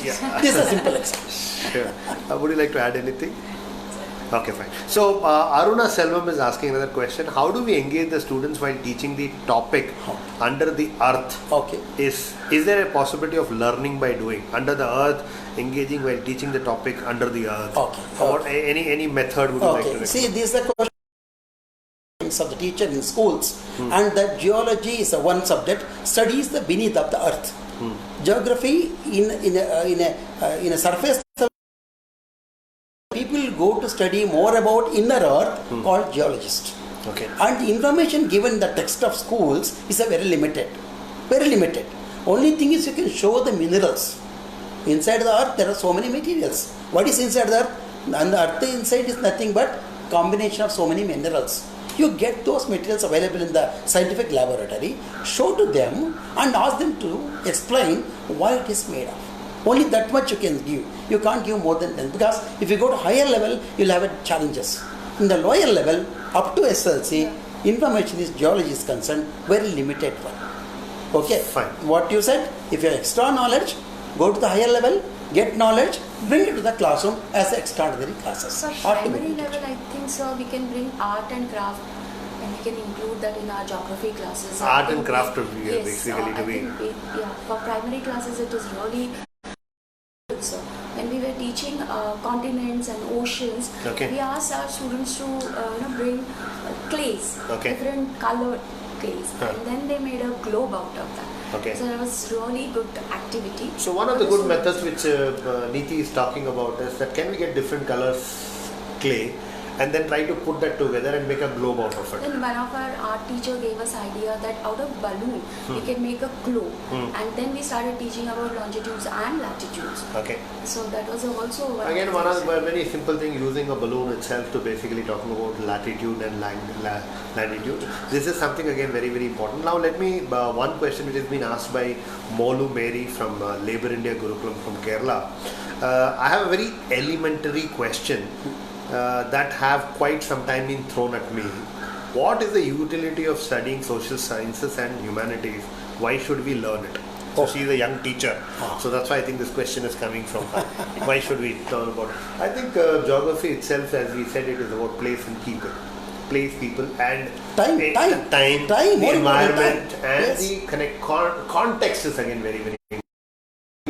Speaker 1: Yeah.
Speaker 2: This is a simple example.
Speaker 1: Sure. Would you like to add anything? Okay, fine. So, Aruna Selvam is asking another question. How do we engage the students while teaching the topic under the earth?
Speaker 2: Okay.
Speaker 1: Is there a possibility of learning by doing? Under the earth, engaging while teaching the topic under the earth?
Speaker 2: Okay.
Speaker 1: Or any method would you like to recommend?
Speaker 2: See, this is the question of the teacher in schools. And that geology is one subject, studies the beneath of the earth. Geography in a surface, people go to study more about inner earth called geologist.
Speaker 1: Okay.
Speaker 2: And the information given in the text of schools is a very limited. Very limited. Only thing is you can show the minerals. Inside the earth there are so many materials. What is inside the earth? And the earth inside is nothing but combination of so many minerals. You get those materials available in the scientific laboratory, show to them and ask them to explain why it is made of. Only that much you can give. You can't give more than that, because if you go to higher level, you'll have challenges. In the lower level, up to SLC, information is geology is concerned, very limited one. Okay,
Speaker 1: Fine.
Speaker 2: What you said, if you have extra knowledge, go to the higher level, get knowledge, bring it to the classroom as extraordinary classes.
Speaker 3: So primary level, I think, sir, we can bring art and craft, and we can include that in our geography classes.
Speaker 1: Art and craft would be basically to be.
Speaker 3: For primary classes, it is really. So when we were teaching continents and oceans,
Speaker 1: Okay.
Speaker 3: we asked our students to bring clays,
Speaker 1: Okay.
Speaker 3: different colored clays,
Speaker 1: Huh.
Speaker 3: and then they made a globe out of that.
Speaker 1: Okay.
Speaker 3: So that was really good activity.
Speaker 1: So one of
Speaker 3: for
Speaker 1: the good
Speaker 3: students.
Speaker 1: methods which Neeti is talking about is that can we get different colors clay and then try to put that together and make a globe out of it.
Speaker 3: Then one of our art teacher gave us idea that out of balloon we can make a globe, and then we started teaching about longitudes and latitudes.
Speaker 1: Okay.
Speaker 3: So that was also one
Speaker 1: Again,
Speaker 3: of
Speaker 1: one
Speaker 3: the
Speaker 1: of the very simple thing, using a balloon itself to basically talking about latitude and latitude. This is something again very, very important. Now let me, one question which has been asked by Molu Mary from Labour India Gurukulam from Kerala. I have a very elementary question that have quite some time been thrown at me. What is the utility of studying social sciences and humanities? Why should we learn it? So she is a young teacher, so that's why I think this question is coming from her. Why should we learn about it? I think geography itself, as we said, it is about place and people. Place, people, and
Speaker 2: Time,
Speaker 1: the environment, and
Speaker 2: Yes.
Speaker 1: the context is again very, very important.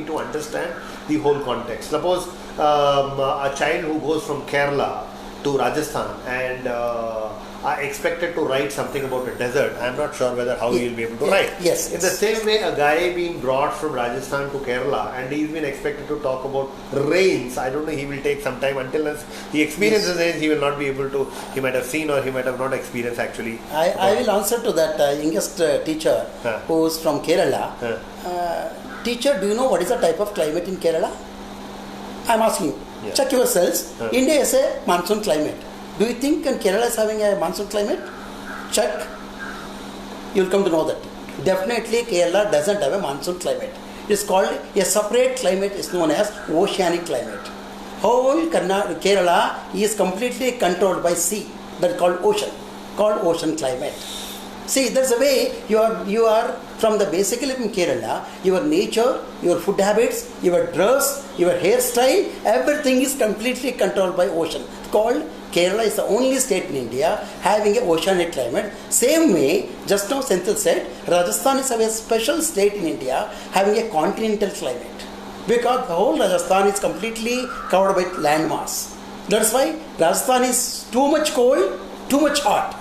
Speaker 1: To understand the whole context. Suppose a child who goes from Kerala to Rajasthan and are expected to write something about a desert, I am not sure whether how he will be able to write.
Speaker 2: Yes.
Speaker 1: In the same way, a guy being brought from Rajasthan to Kerala and he's been expected to talk about rains, I don't know, he will take some time until he experiences rains, he will not be able to, he might have seen or he might have not experienced actually.
Speaker 2: I will answer to that youngest teacher who is from Kerala. Teacher, do you know what is the type of climate in Kerala? I am asking you.
Speaker 1: Yeah.
Speaker 2: Check yourselves. India is a monsoon climate. Do you think Kerala is having a monsoon climate? Check. You will come to know that. Definitely Kerala doesn't have a monsoon climate. It is called a separate climate, is known as oceanic climate. Whole Kerala is completely controlled by sea. That is called ocean climate. See, there's a way you are from the basically from Kerala, your nature, your food habits, your dress, your hairstyle, everything is completely controlled by ocean. It's called Kerala is the only state in India having an oceanic climate. Same way, just now Senthil said, Rajasthan is a special state in India having a continental climate. Because the whole Rajasthan is completely covered by landmass. That's why Rajasthan is too much cold, too much hot.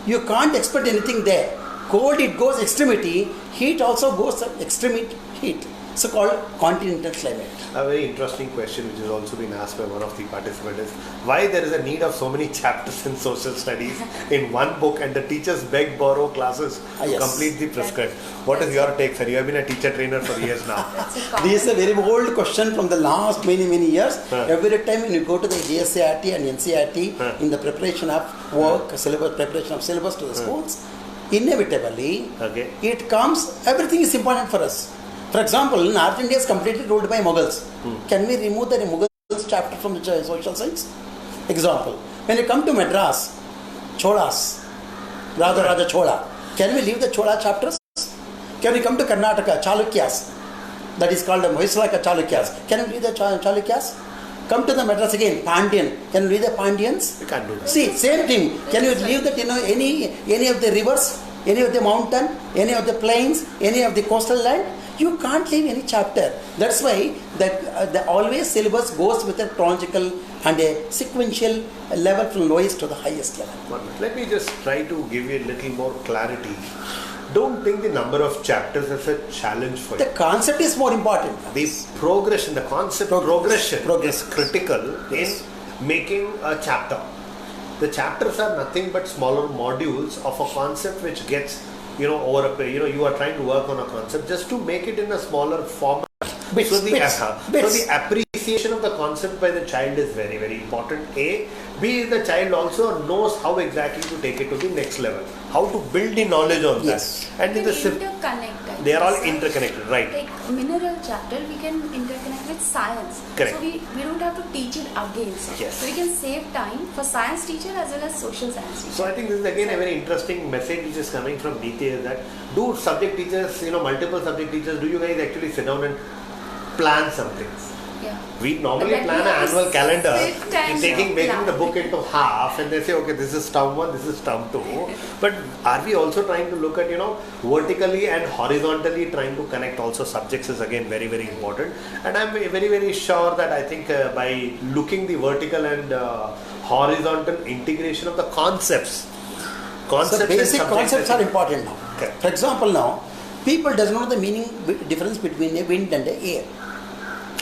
Speaker 2: You can't expect anything there. Cold, it goes extremity. Heat also goes extremity heat. so-called continental climate.
Speaker 1: A very interesting question which has also been asked by one of the participants is why there is a need of so many chapters in social studies in one book and the teachers beg, borrow classes to
Speaker 2: Yes.
Speaker 1: complete the prescribed. What is your take, sir? You have been a teacher trainer for years now.
Speaker 3: That's a common.
Speaker 2: This is a very old question from the last many years.
Speaker 1: Huh.
Speaker 2: Every time when you go to the GSCRT and NCRT
Speaker 1: Huh.
Speaker 2: in the preparation of work, syllabus, preparation of syllabus to the schools, inevitably
Speaker 1: Okay.
Speaker 2: it comes, everything is important for us. For example, North India is completely ruled by Mughals. Can we remove the Mughals chapter from the social science? Example, when you come to Madras, Cholas, Raja Chola, can we leave the Chola chapters? Can we come to Karnataka, Chalukyas, that is called the Hoysala Chalukyas, can we leave the Chalukyas? Come to the Madras again, Pandyan, can we leave the Pandyans?
Speaker 1: We can't do that.
Speaker 2: See, same thing. Can you leave that, any of the rivers, any of the mountain, any of the plains, any of the coastal land? You can't leave any chapter. That's why that the always syllabus goes with a chronological and a sequential level from lowest to the highest level.
Speaker 1: Let me just try to give you a little more clarity. Don't think the number of chapters as a challenge for
Speaker 2: The
Speaker 1: you.
Speaker 2: concept is more important.
Speaker 1: The progression, the concept progression
Speaker 2: Progress.
Speaker 1: is critical
Speaker 2: Yes.
Speaker 1: in making a chapter. The chapters are nothing but smaller modules of a concept which gets, over a you are trying to work on a concept just to make it in a smaller format.
Speaker 2: Bits,
Speaker 1: So the,
Speaker 2: bits,
Speaker 1: so
Speaker 2: bits.
Speaker 1: the appreciation of the concept by the child is very, very important. A. B. The child also knows how exactly to take it to the next level. How to build the knowledge on
Speaker 2: Yes.
Speaker 1: that. And in the
Speaker 3: interconnect. I
Speaker 1: they are all
Speaker 3: think, sir.
Speaker 1: interconnected, right?
Speaker 3: Like mineral chapter, we can interconnect with science.
Speaker 1: Correct.
Speaker 3: So we don't have to teach it again. Sir.
Speaker 1: Yes.
Speaker 3: So we can save time for science teacher as well as social science teacher.
Speaker 1: So I think this is again a very interesting message which is coming from Niti is that do subject teachers, multiple subject teachers, do you guys actually sit down and plan something?
Speaker 3: Yeah.
Speaker 1: We normally
Speaker 3: But
Speaker 1: plan
Speaker 3: we
Speaker 1: an
Speaker 3: have to
Speaker 1: annual calendar,
Speaker 3: sit and
Speaker 1: making
Speaker 3: plan.
Speaker 1: the book into half, and they say, okay, this is term 1, this is term 2. But are we also trying to look at, vertically and horizontally trying to connect also subjects is again very, very important. And I'm very, very sure that I think by looking the vertical and horizontal integration of the concepts
Speaker 2: So basic
Speaker 1: and subjects,
Speaker 2: concepts
Speaker 1: I
Speaker 2: are
Speaker 1: think-
Speaker 2: important now.
Speaker 1: Correct.
Speaker 2: For example, now people does not know the meaning difference between a wind and a air.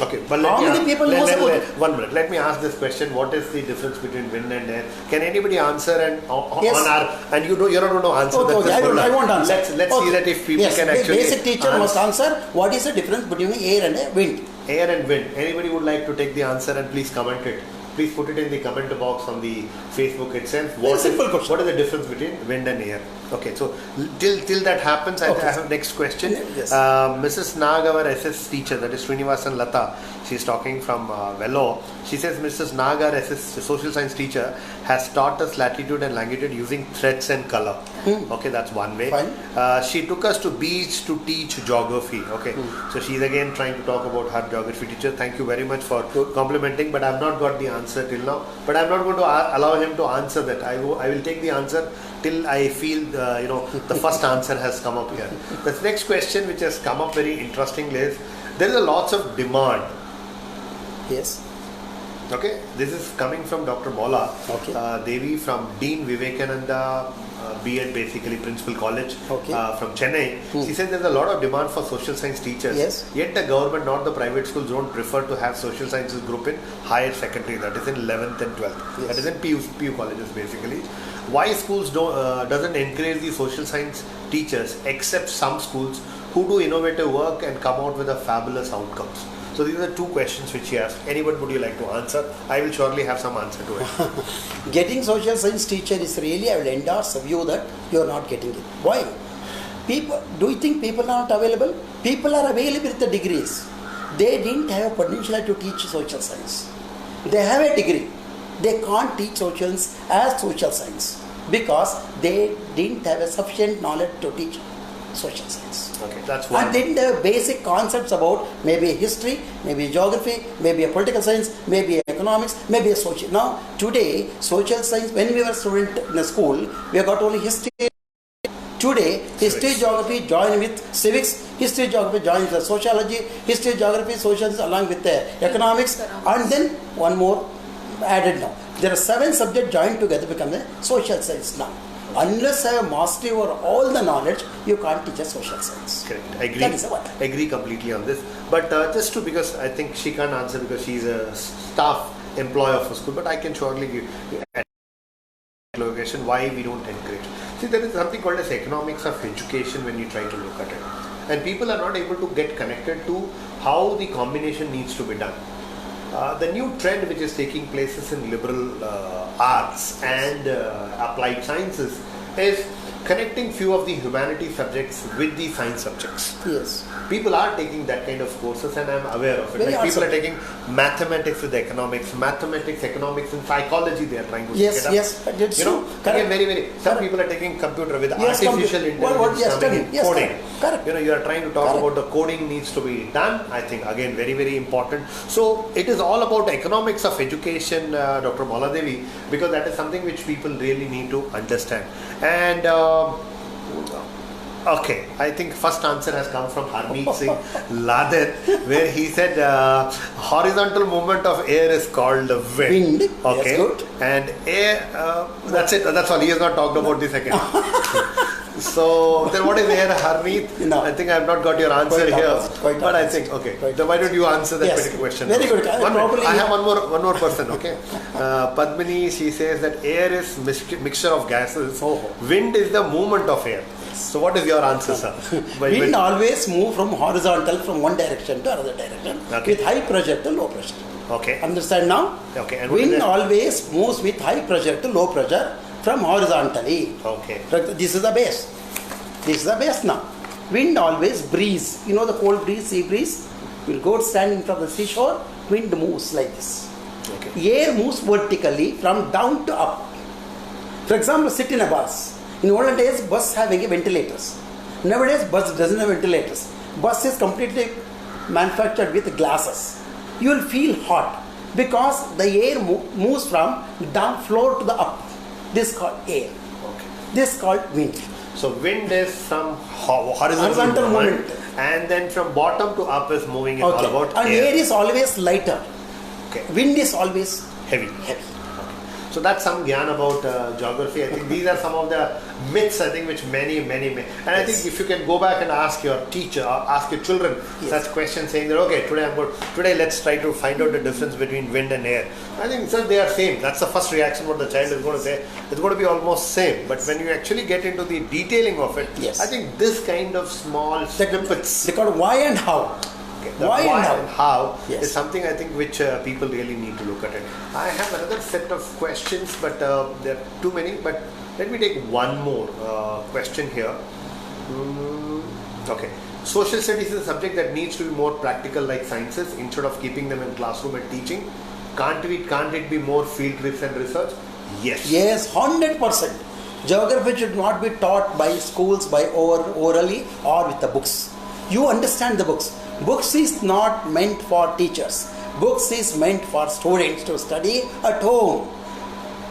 Speaker 1: Okay, but
Speaker 2: How many people knows about it?
Speaker 1: 1 minute. Let me ask this question: what is the difference between wind and air? Can anybody answer
Speaker 2: Yes.
Speaker 1: on our? And you don't know answer.
Speaker 2: Okay,
Speaker 1: That's
Speaker 2: okay,
Speaker 1: just
Speaker 2: I won't answer.
Speaker 1: Let's see
Speaker 2: Okay.
Speaker 1: that if people
Speaker 2: Yes,
Speaker 1: can
Speaker 2: the
Speaker 1: actually.
Speaker 2: basic teacher must answer what is the difference between air and a wind.
Speaker 1: Air and wind. Anybody would like to take the answer and please comment it. Please put it in the comment box on the Facebook itself.
Speaker 2: Very simple question.
Speaker 1: What is the difference between wind and air? Okay, so till that happens,
Speaker 2: Okay.
Speaker 1: I have next question.
Speaker 2: Yes.
Speaker 1: Mrs. Nag, our SS teacher, that is Srinivasan Lata, she's talking from Velo. She says Mrs. Nag, our SS social science teacher, has taught us latitude and longitude using threads and color. Okay, that's one way.
Speaker 2: Fine.
Speaker 1: She took us to beach to teach geography. Okay, so she's again trying to talk about her geography teacher. Thank you very much for complimenting, but I've not got the answer till now. But I'm not going to allow him to answer that. I will take the answer till I feel the first answer has come up here. The next question which has come up very interestingly is there is a lots of demand.
Speaker 2: Yes.
Speaker 1: Okay, this is coming from Dr. Mola
Speaker 2: Okay.
Speaker 1: Devi from Dean Vivekananda B.Ed, basically Principal College
Speaker 2: Okay.
Speaker 1: from Chennai. She says there's a lot of demand for social science teachers.
Speaker 2: Yes.
Speaker 1: Yet the government, not the private schools, don't prefer to have social sciences group in higher secondary. That is in 11th and 12th.
Speaker 2: Yes.
Speaker 1: That is in PU colleges basically. Why schools doesn't encourage the social science teachers except some schools who do innovative work and come out with a fabulous outcomes? So these are the two questions which he asked. Anyone would you like to answer? I will surely have some answer to it.
Speaker 2: Getting social science teacher is really, I will endorse the view that you are not getting it. Why? Do you think people are not available? People are available with the degrees. They didn't have a potential to teach social science. They have a degree. They can't teach social science as social science because they didn't have a sufficient knowledge to teach social science.
Speaker 1: Okay, that's one.
Speaker 2: And then the basic concepts about maybe history, maybe geography, maybe a political science, maybe economics, maybe a social. Now, today, social science, when we were student in a school, we have got only history. Today, history, geography join with civics, history, geography join with sociology, history, geography, sociology along with the economics, and then one more added now. There are 7 subjects joined together become the social science now. Unless I have mastery over all the knowledge, you can't teach a social science.
Speaker 1: Correct. I agree.
Speaker 2: That is what.
Speaker 1: Agree completely on this. But just to, because I think she can't answer because she's a staff employee of a school, but I can surely give you location why we don't encourage. See, there is something called as economics of education when you try to look at it. And people are not able to get connected to how the combination needs to be done. The new trend which is taking place is in liberal arts and applied sciences is connecting few of the humanities subjects with the science subjects.
Speaker 2: Yes.
Speaker 1: People are taking that kind of courses and I'm aware of it.
Speaker 2: Very
Speaker 1: Like people
Speaker 2: awesome.
Speaker 1: are taking mathematics with economics, mathematics, economics and psychology they are trying to
Speaker 2: Yes,
Speaker 1: take it up.
Speaker 2: yes, that's
Speaker 1: You know,
Speaker 2: true.
Speaker 1: again,
Speaker 2: Correct.
Speaker 1: some people are taking computer with
Speaker 2: Yes,
Speaker 1: artificial
Speaker 2: computer.
Speaker 1: intelligence
Speaker 2: Yes,
Speaker 1: coming in,
Speaker 2: yes,
Speaker 1: coding.
Speaker 2: correct.
Speaker 1: You know, you are trying to talk
Speaker 2: Correct.
Speaker 1: about the coding needs to be done. I think again very, very important. So it is all about economics of education, Dr. Maladevi, because that is something which people really need to understand. And okay, I think first answer has come from Harmeet Singh Laden, where he said horizontal movement of air is called wind.
Speaker 2: Wind,
Speaker 1: Okay,
Speaker 2: yes, good.
Speaker 1: and air, that's it. That's all. He has not talked about the second. So then, what is air, Harmeet?
Speaker 2: No.
Speaker 1: I think I have not got your answer
Speaker 2: Quite
Speaker 1: here,
Speaker 2: opposite, quite
Speaker 1: but I
Speaker 2: opposite.
Speaker 1: think okay.
Speaker 2: Quite
Speaker 1: Then why don't you answer that
Speaker 2: Yes.
Speaker 1: particular question?
Speaker 2: Very good.
Speaker 1: One minute.
Speaker 2: Probably-
Speaker 1: I have one more person. Okay, Padmini. She says that air is mixture of gases.
Speaker 2: Oh.
Speaker 1: Wind is the movement of air. So what is your answer, sir?
Speaker 2: Wind always move from horizontal from one direction to another direction
Speaker 1: Okay.
Speaker 2: with high pressure to low pressure.
Speaker 1: Okay.
Speaker 2: Understand now?
Speaker 1: Okay, and what is
Speaker 2: Wind
Speaker 1: that?
Speaker 2: always moves with high pressure to low pressure from horizontally.
Speaker 1: Okay.
Speaker 2: This is the base. This is the base now. Wind always breeze. You know the cold breeze, sea breeze? Will go stand in front of the seashore. Wind moves like this.
Speaker 1: Okay.
Speaker 2: Air moves vertically from down to up. For example, sit in a bus. In olden days, bus having ventilators. Nowadays, bus doesn't have ventilators. Bus is completely manufactured with glasses. You will feel hot because the air moves from down floor to the up. This is called air.
Speaker 1: Okay.
Speaker 2: This is called wind.
Speaker 1: So wind is from horizontal
Speaker 2: Horizontal
Speaker 1: movement,
Speaker 2: movement.
Speaker 1: and then from bottom to up is moving. Is all about
Speaker 2: And air is always lighter.
Speaker 1: Okay.
Speaker 2: Wind is always
Speaker 1: Heavy.
Speaker 2: heavy.
Speaker 1: So that's some gyan about geography. I think these are some of the myths, I think, which many. And I think if you can go back and ask your teacher or ask your children such questions saying that, okay, today let's try to find out the difference between wind and air. I think, sir, they are same. That's the first reaction what the child is going to say. It's going to be almost same. But when you actually get into the detailing of it,
Speaker 2: Yes.
Speaker 1: I think this kind of small snippets.
Speaker 2: They call why and how.
Speaker 1: The
Speaker 2: Why and how.
Speaker 1: and how
Speaker 2: Yes.
Speaker 1: is something I think which people really need to look at it. I have another set of questions, but there are too many. But let me take one more question here. Okay, social studies is a subject that needs to be more practical, like sciences, instead of keeping them in classroom and teaching. Can't it be more field trips and research? Yes.
Speaker 2: Yes, 100%. Geography should not be taught by schools by orally or with the books. You understand the books. Books is not meant for teachers. Books is meant for students to study at home.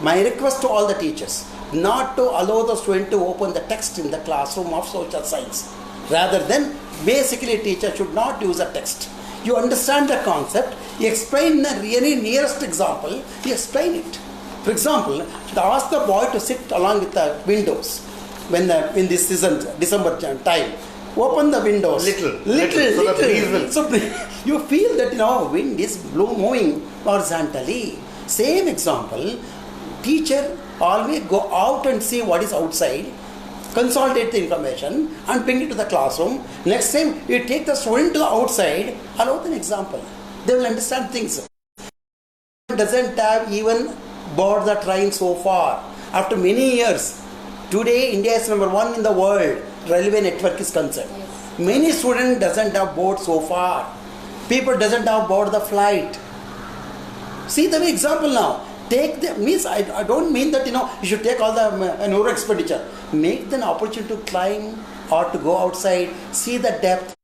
Speaker 2: My request to all the teachers, not to allow the student to open the text in the classroom of social science. Rather than, basically a teacher should not use a text. You understand the concept, you explain the really nearest example, you explain it. For example, ask the boy to sit along with the windows when in this season, December time. Open the windows.
Speaker 1: Little. So the breeze will.
Speaker 2: So you feel that wind is moving horizontally. Same example, teacher always go out and see what is outside, consolidate the information and bring it to the classroom. Next time you take the student to the outside, allow them example. They will understand things. Doesn't have even board the train so far. After many years, today India is number 1 in the world. Railway network is concerned.
Speaker 3: Yes.
Speaker 2: Many students doesn't have board so far. People doesn't have board the flight. See the example now. Take the means I don't mean that you should take all the neuro expenditure. Make them opportunity to climb or to go outside, see the depth,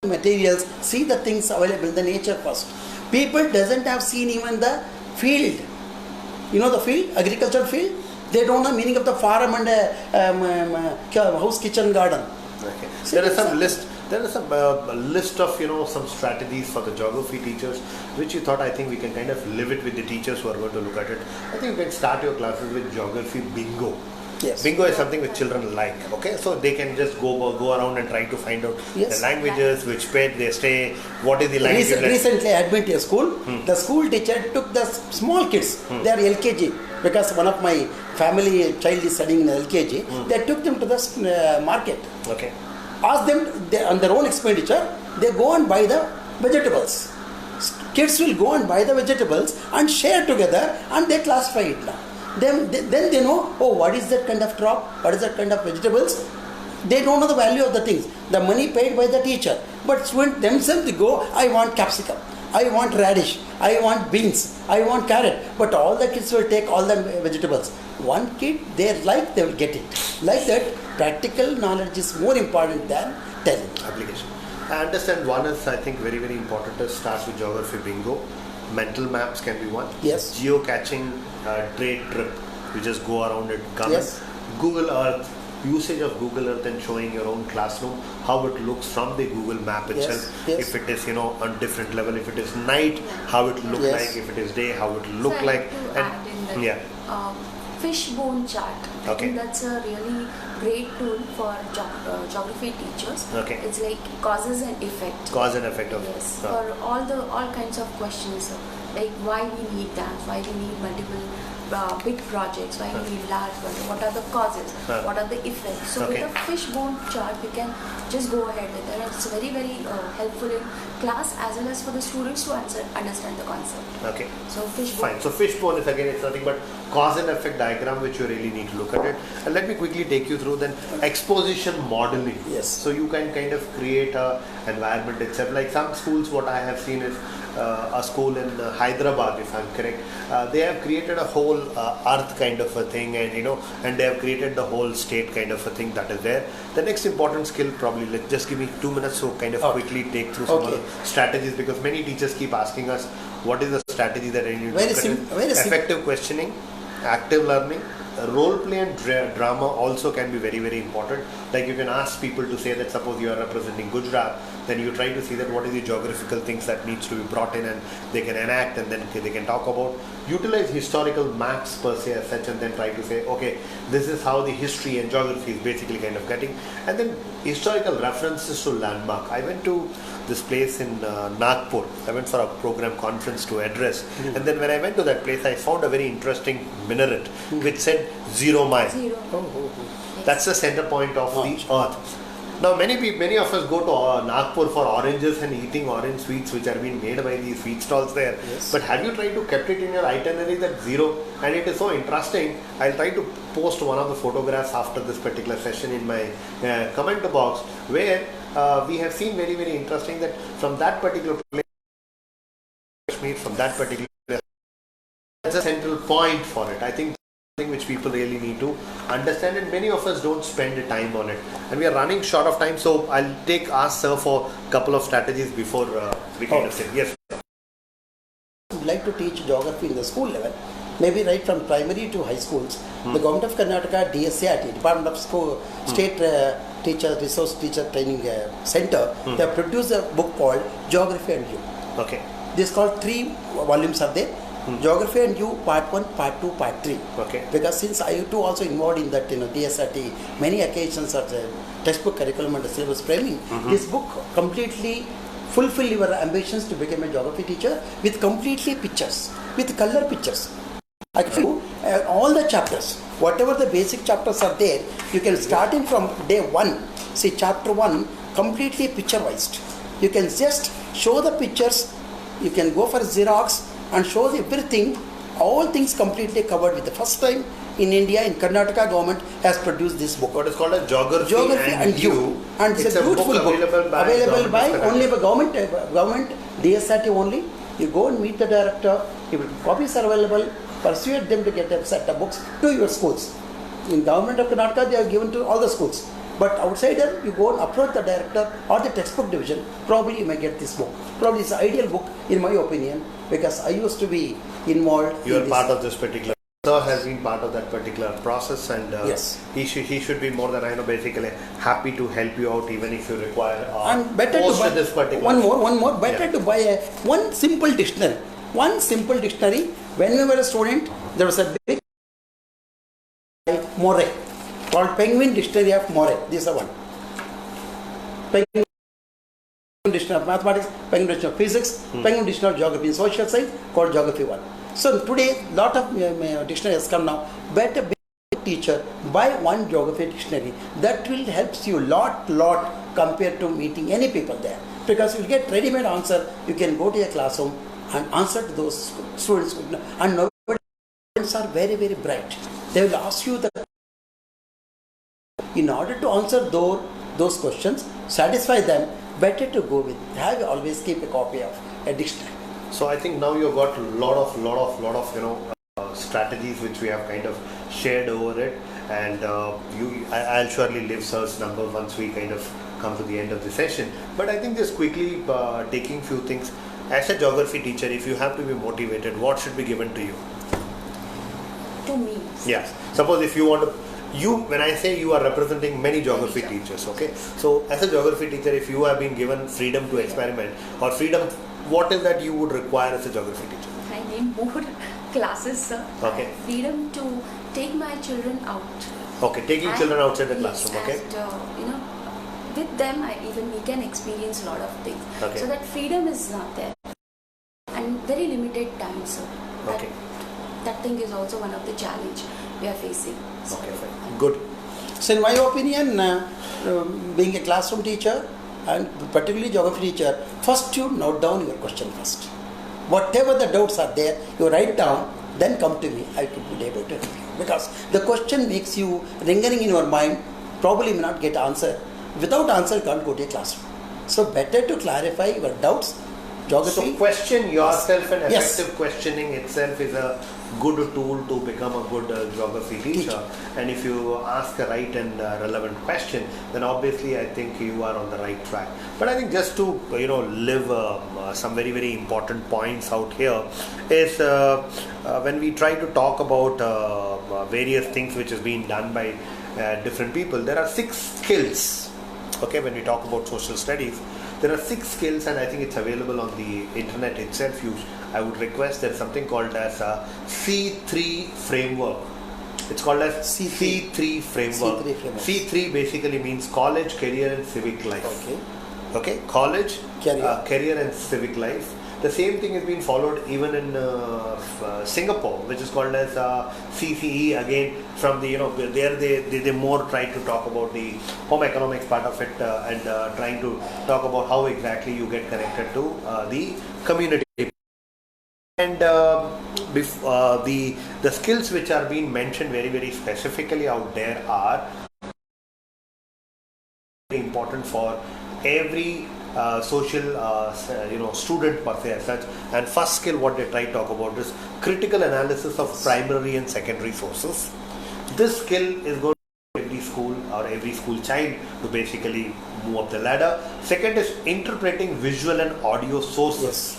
Speaker 2: materials, see the things available in the nature first. People doesn't have seen even the field. You know the field, agricultural field. They don't know meaning of the farm and house, kitchen, garden.
Speaker 1: Okay. There is some list. There is a list of some strategies for the geography teachers, which you thought I think we can kind of live it with the teachers who are going to look at it. I think you can start your classes with geography bingo.
Speaker 2: Yes.
Speaker 1: Bingo is something which children like. Okay, so they can just go around and try to find out
Speaker 2: Yes.
Speaker 1: the languages, which pet they stay, what is the language.
Speaker 2: Recently, I admitted to a school. The school teacher took the small kids. They are LKG because one of my family child is studying in LKG. They took them to the market.
Speaker 1: Okay.
Speaker 2: Ask them on their own expenditure. They go and buy the vegetables. Kids will go and buy the vegetables and share together, and they classify it now. Then they know, oh, what is that kind of crop? What is that kind of vegetables? They don't know the value of the things. The money paid by the teacher. But students themselves they go, I want capsicum, I want radish, I want beans, I want carrot. But all the kids will take all the vegetables. One kid, they will get it. Like that, practical knowledge is more important than telling.
Speaker 1: Application. I understand one is, I think, very, very important to start with geography bingo. Mental maps can be one.
Speaker 2: Yes.
Speaker 1: Geocaching, day trip. You just go around it.
Speaker 2: Yes.
Speaker 1: Google Earth. Usage of Google Earth and showing your own classroom, how it looks from the Google map itself.
Speaker 2: Yes.
Speaker 1: If it is, on different level. If it is night, how it look
Speaker 2: Yes.
Speaker 1: like. If it is day, how it look
Speaker 3: So
Speaker 1: like.
Speaker 3: I'd like to add in that, fishbone chart. I
Speaker 1: Okay.
Speaker 3: think that's a really great tool for geography teachers.
Speaker 1: Okay.
Speaker 3: It's like causes and effect.
Speaker 1: Cause and effect of.
Speaker 3: Yes, for all kinds of questions, like why we need dams, why we need multiple big projects, why we need large ones, what are the causes, what are the effects. So
Speaker 1: Okay.
Speaker 3: with a fishbone chart, we can just go ahead with it. It's very, very helpful in class as well as for the students to understand the concept.
Speaker 1: Okay.
Speaker 3: So fishbone.
Speaker 1: Fine. So fishbone is again, it's nothing but cause and effect diagram, which you really need to look at it. And let me quickly take you through then exposition modeling.
Speaker 2: Yes.
Speaker 1: So you can kind of create a environment itself. Like some schools, what I have seen is a school in Hyderabad, if I'm correct. They have created a whole earth kind of a thing, and they have created the whole state kind of a thing that is there. The next important skill, probably, just give me 2 minutes so kind of quickly take through some
Speaker 2: Okay.
Speaker 1: other strategies, because many teachers keep asking us, what is the strategy that I need to look at it?
Speaker 2: Very simple.
Speaker 1: Effective questioning, active learning, role play and drama also can be very, very important. Like you can ask people to say that suppose you are representing Gujarat, then you try to see that what is the geographical things that needs to be brought in, and they can enact, and then they can talk about, utilize historical maps per se as such, and then try to say, okay, this is how the history and geography is basically kind of getting, and then historical references to landmark. I went to this place in Nagpur. I went for a program conference to address, and then when I went to that place, I found a very interesting minaret which said 0 mile.
Speaker 3: Zero. Yes.
Speaker 1: That's the center point of the earth. Now many of us go to Nagpur for oranges and eating orange sweets which are being made by these sweet stalls there.
Speaker 2: Yes.
Speaker 1: But have you tried to kept it in your itinerary that 0? And it is so interesting. I'll try to post one of the photographs after this particular session in my comment box, where we have seen very, very interesting that from that particular place, from that particular place, that's a central point for it. I think something which people really need to understand, and many of us don't spend the time on it, and we are running short of time, so I'll ask sir for a couple of strategies before we kind of say yes.
Speaker 2: Would like to teach geography in the school level, maybe right from primary to high schools. The Government of Karnataka, DSCRT, Department of School, State Resource Teacher Training Center, they have produced a book called Geography and You.
Speaker 1: Okay.
Speaker 2: This is called 3 volumes are there. Geography and You, Part 1, Part 2, Part 3.
Speaker 1: Okay.
Speaker 2: Because since I too also involved in that, DSRT, many occasions of the textbook curriculum and the syllabus framing, this book completely fulfill your ambitions to become a geography teacher with completely pictures, with color pictures. I can do all the chapters, whatever the basic chapters are there, you can start in from day 1. See, chapter 1 completely picture-wise. You can just show the pictures, you can go for Xerox and show everything, all things completely covered with the first time in India, in Karnataka government has produced this book.
Speaker 1: What is called a Geography
Speaker 2: and You, and it's a beautiful book available by only by government DSRT only. You go and meet the director, if copies are available, persuade them to get a set of books to your schools. In government of Karnataka, they are given to all the schools. But outsider, you go and approach the director or the textbook division, probably you may get this book. Probably it's an ideal book in my opinion, because I used to be involved.
Speaker 1: You are part of this particular. Sir has been part of that particular process, and
Speaker 2: yes,
Speaker 1: he should be more than basically happy to help you out, even if you require.
Speaker 2: And better to buy
Speaker 1: this particular
Speaker 2: one more. Better to buy one simple dictionary. One simple dictionary. When we were a student, there was a big Moray. called Penguin Dictionary of Morale. This is the one. Penguin Dictionary of Mathematics, Penguin Dictionary of Physics, Penguin Dictionary of Geography and Social Science, called Geography 1. So today, lot of dictionaries come now. Better be a teacher, buy one geography dictionary. That will help you lot compared to meeting any people there. Because you get ready-made answer, you can go to your classroom and answer to those students. And nowadays are very, very bright. They will ask you in order to answer those questions, satisfy them, better to go with, always keep a copy of a dictionary.
Speaker 1: So I think now you've got a lot of strategies which we have kind of shared over it, and I'll surely leave Sir's number once we kind of come to the end of the session. But I think just quickly taking few things. As a geography teacher, if you have to be motivated, what should be given to you?
Speaker 3: To me.
Speaker 1: Yes. Suppose if you want to, when I say you are representing many geography teachers, okay? So as a geography teacher, if you have been given freedom to experiment or freedom, what is that you would require as a geography teacher?
Speaker 3: I need more classes, sir.
Speaker 1: Okay.
Speaker 3: Freedom to take my children out.
Speaker 1: Okay, taking children outside the classroom, okay?
Speaker 3: And, with them, we can experience a lot of things.
Speaker 1: Okay.
Speaker 3: So that freedom is not there. And very limited time, sir.
Speaker 1: Okay.
Speaker 3: That thing is also one of the challenge we are facing. So,
Speaker 1: Okay, fine. Good.
Speaker 2: So in my opinion, being a classroom teacher and particularly geography teacher, first you note down your question first. Whatever the doubts are there, you write down, then come to me. I could be able to help you. Because the question makes you lingering in your mind, probably may not get answer. Without answer, you can't go to a classroom. So better to clarify your doubts. Geography.
Speaker 1: So question yourself, and
Speaker 2: Yes.
Speaker 1: effective questioning itself is a good tool to become a good geography teacher. And if you ask a right and relevant question, then obviously I think you are on the right track. But I think just to live some very, very important points out here is when we try to talk about various things which is being done by different people, there are 6 skills. Okay, when we talk about social studies, there are 6 skills, and I think it's available on the internet itself. I would request there's something called as a C3 framework. It's called as C3 framework. C3 basically means college, career, and civic life. Okay, college, career, and civic life. The same thing has been followed even in Singapore, which is called as CCE. Again, from the there they more try to talk about the home economics part of it and trying to talk about how exactly you get connected to the community. And the skills which are being mentioned very, very specifically out there are very important for every social student per se as such. And first skill what they try to talk about is critical analysis of primary and secondary sources. This skill is going to every school or every school child to basically move up the ladder. Second is interpreting visual and audio sources.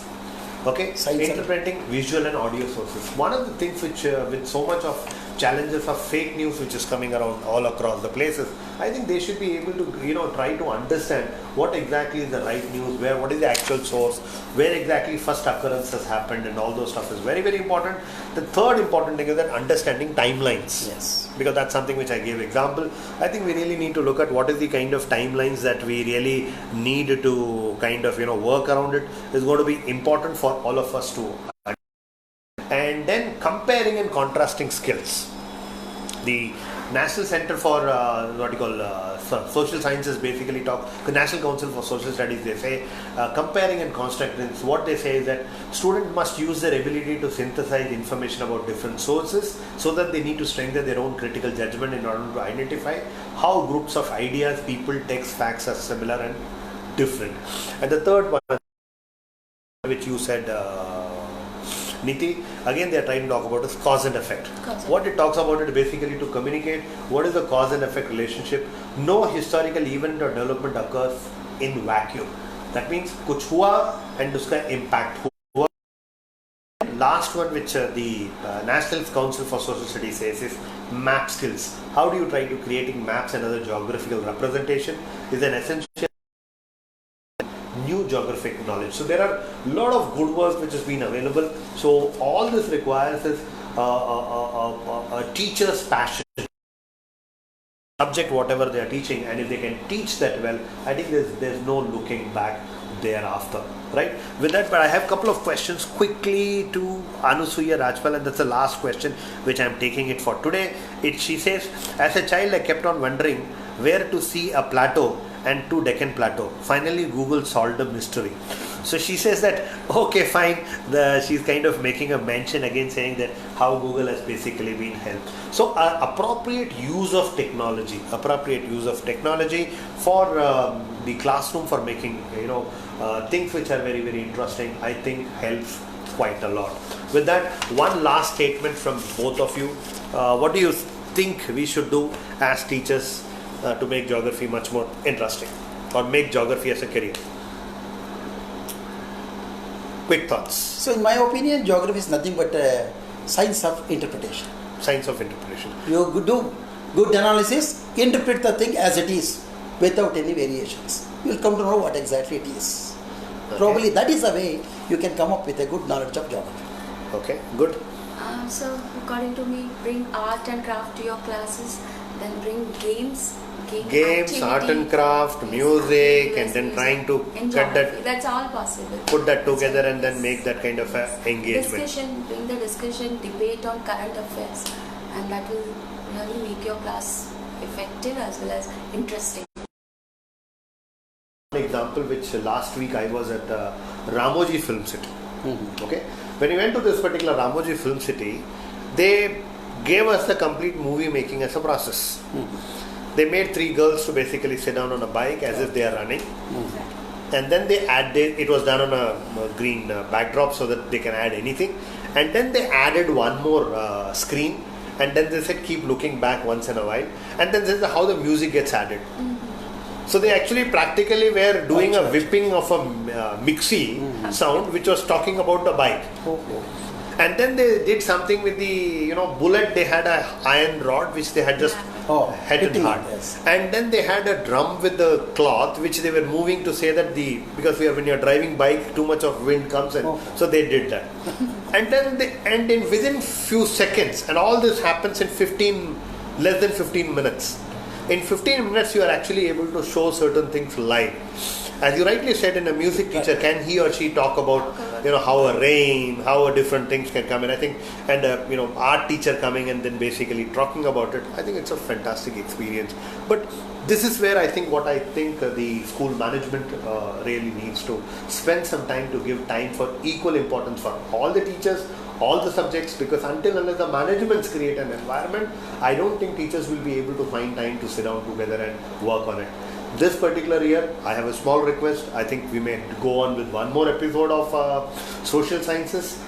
Speaker 1: Okay, interpreting visual and audio sources. One of the things which with so much of challenges of fake news which is coming around all across the places, I think they should be able to try to understand what exactly is the right news, what is the actual source, where exactly first occurrence has happened, and all those stuff is very, very important. The third important thing is that understanding timelines.
Speaker 2: Yes.
Speaker 1: Because that's something which I gave example. I think we really need to look at what is the kind of timelines that we really need to kind of work around. It is going to be important for all of us to. And then comparing and contrasting skills. The National Center for Social Sciences basically the National Council for Social Studies, they say comparing and contrasting. What they say is that students must use their ability to synthesize information about different sources, so that they need to strengthen their own critical judgment in order to identify how groups of ideas, people, texts, facts are similar and different. And the third one, which you said, Niti, again they are trying to talk about is cause and effect. What it talks about is basically to communicate what is the cause and effect relationship. No historical event or development occurs in vacuum. That means kuch hua and uska impact hua. Last one which the National Council for Social Studies says is map skills. How do you try to creating maps and other geographical representation is an essential new geographic knowledge. So there are a lot of good work which has been available. So all this requires is a teacher's passion subject whatever they are teaching, and if they can teach that well, I think there's no looking back thereafter, right? With that, but I have a couple of questions quickly to Anusuya Rajpal, and that's the last question which I'm taking it for today. She says, as a child I kept on wondering where to see a plateau and 2 Deccan Plateau. Finally Google solved the mystery. So she says that, okay, fine, she's kind of making a mention again, saying that how Google has basically been helped. So appropriate use of technology for the classroom, for making things which are very, very interesting, I think helps quite a lot. With that, one last statement from both of you. What do you think we should do as teachers to make geography much more interesting, or make geography as a career? Quick thoughts.
Speaker 2: So in my opinion, geography is nothing but a science of interpretation.
Speaker 1: Science of interpretation.
Speaker 2: You do good analysis, interpret the thing as it is without any variations. You will come to know what exactly it is.
Speaker 1: Okay.
Speaker 2: Probably that is the way you can come up with a good knowledge of geography.
Speaker 1: Okay, good.
Speaker 3: So according to me, bring art and craft to your classes, then bring games,
Speaker 1: art and craft, music, and then trying to cut that.
Speaker 3: That's all possible.
Speaker 1: Put that together and then make that kind of engagement.
Speaker 3: Bring the discussion, debate on current affairs, and that will really make your class effective as well as interesting.
Speaker 1: An example which last week I was at Ramoji Film City. Okay, when we went to this particular Ramoji Film City, they gave us the complete movie making as a process. They made 3 girls to basically sit down on a bike as if they are running, and then they added, it was done on a green backdrop so that they can add anything, and then they added one more screen, and then they said keep looking back once in a while, and then this is how the music gets added. So they actually practically were doing a whipping of a mixie sound which was talking about the bike. And then they did something with the bullet. They had a iron rod which they had just hit hard,
Speaker 2: yes.
Speaker 1: And then they had a drum with the cloth which they were moving to say that because when you're driving bike, too much of wind comes in, so they did that. And then within few seconds, and all this happens in less than 15 minutes. In 15 minutes, you are actually able to show certain things live. As you rightly said, in a music teacher, can he or she talk about how a rain, how different things can come in? I think, and art teacher coming and then basically talking about it. I think it's a fantastic experience. But this is where I think the school management really needs to spend some time to give time for equal importance for all the teachers, all the subjects, because until unless the managements create an environment, I don't think teachers will be able to find time to sit down together and work on it. This particular year, I have a small request. I think we may go on with one more episode of social sciences.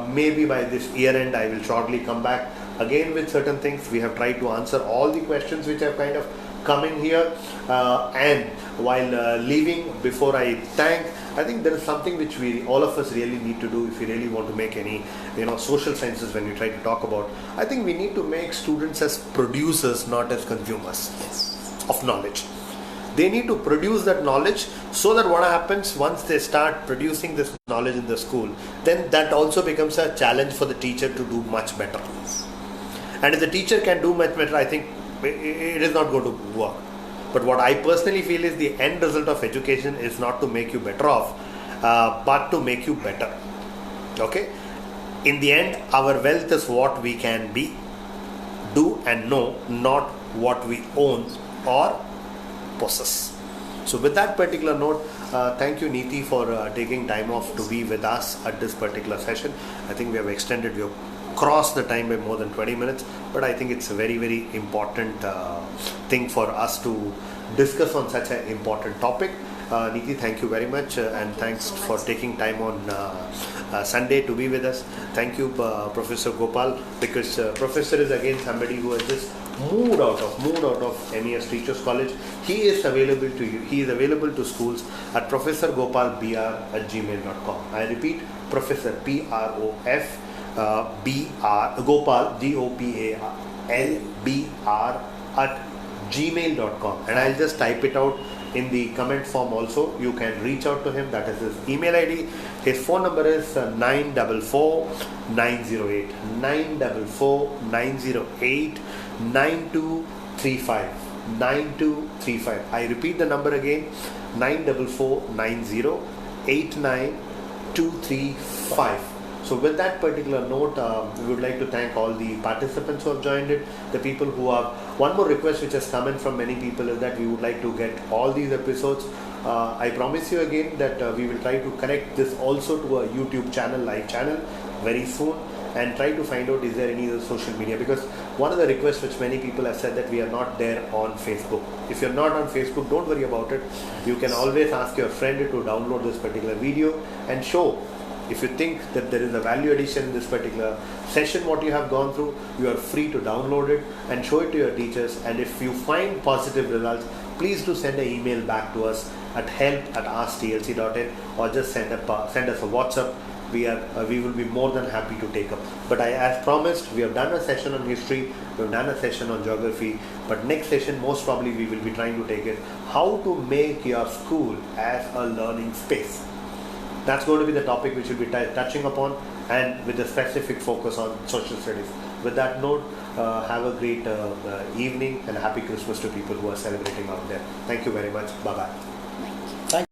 Speaker 1: Maybe by this year end, I will shortly come back again with certain things. We have tried to answer all the questions which have kind of come in here. And while leaving, before I thank, I think there is something which all of us really need to do if we really want to make any social sciences when we try to talk about. I think we need to make students as producers, not as consumers of knowledge. They need to produce that knowledge, so that what happens once they start producing this knowledge in the school, then that also becomes a challenge for the teacher to do much better. And if the teacher can do much better, I think it is not going to work. But what I personally feel is the end result of education is not to make you better off, but to make you better. Okay? In the end, our wealth is what we can be, do and know, not what we own or possess. So with that particular note, thank you Neeti for taking time off to be with us at this particular session. I think we have crossed the time by more than 20 minutes, but I think it's a very, very important thing for us to discuss on such an important topic. Neeti, thank you very much, and thanks for taking time on Sunday to be with us. Thank you, Professor Gopal, because Professor is again somebody who has just moved out of MES Teachers College. He is available to you. He is available to schools at professorgopalbr@gmail.com. I repeat, Professor PROF BR Gopal GOPAL @gmail.com, and I'll just type it out in the comment form also. You can reach out to him. That is his email ID. His phone number is 944-908 9235. 9235. I repeat the number again, 944908923. So with that particular note, we would like to thank all the participants who have joined it, the people who have. One more request which has come in from many people is that we would like to get all these episodes. I promise you again that we will try to connect this also to a YouTube channel, live channel very soon, and try to find out is there any other social media, because one of the requests which many people have said that we are not there on Facebook. If you're not on Facebook, don't worry about it. You can always ask your friend to download this particular video and show. If you think that there is a value addition in this particular session, what you have gone through, you are free to download it and show it to your teachers. And if you find positive results, please do send an email back to us at help@asktlc.in, or just send us a WhatsApp. We will be more than happy to take up. But as promised, we have done a session on history, we have done a session on geography, but next session most probably we will be trying to take it, how to make your school as a learning space. That's going to be the topic which we'll be touching upon, and with a specific focus on social studies. With that note, have a great evening and a happy Christmas to people who are celebrating out there. Thank you very much. Bye-bye.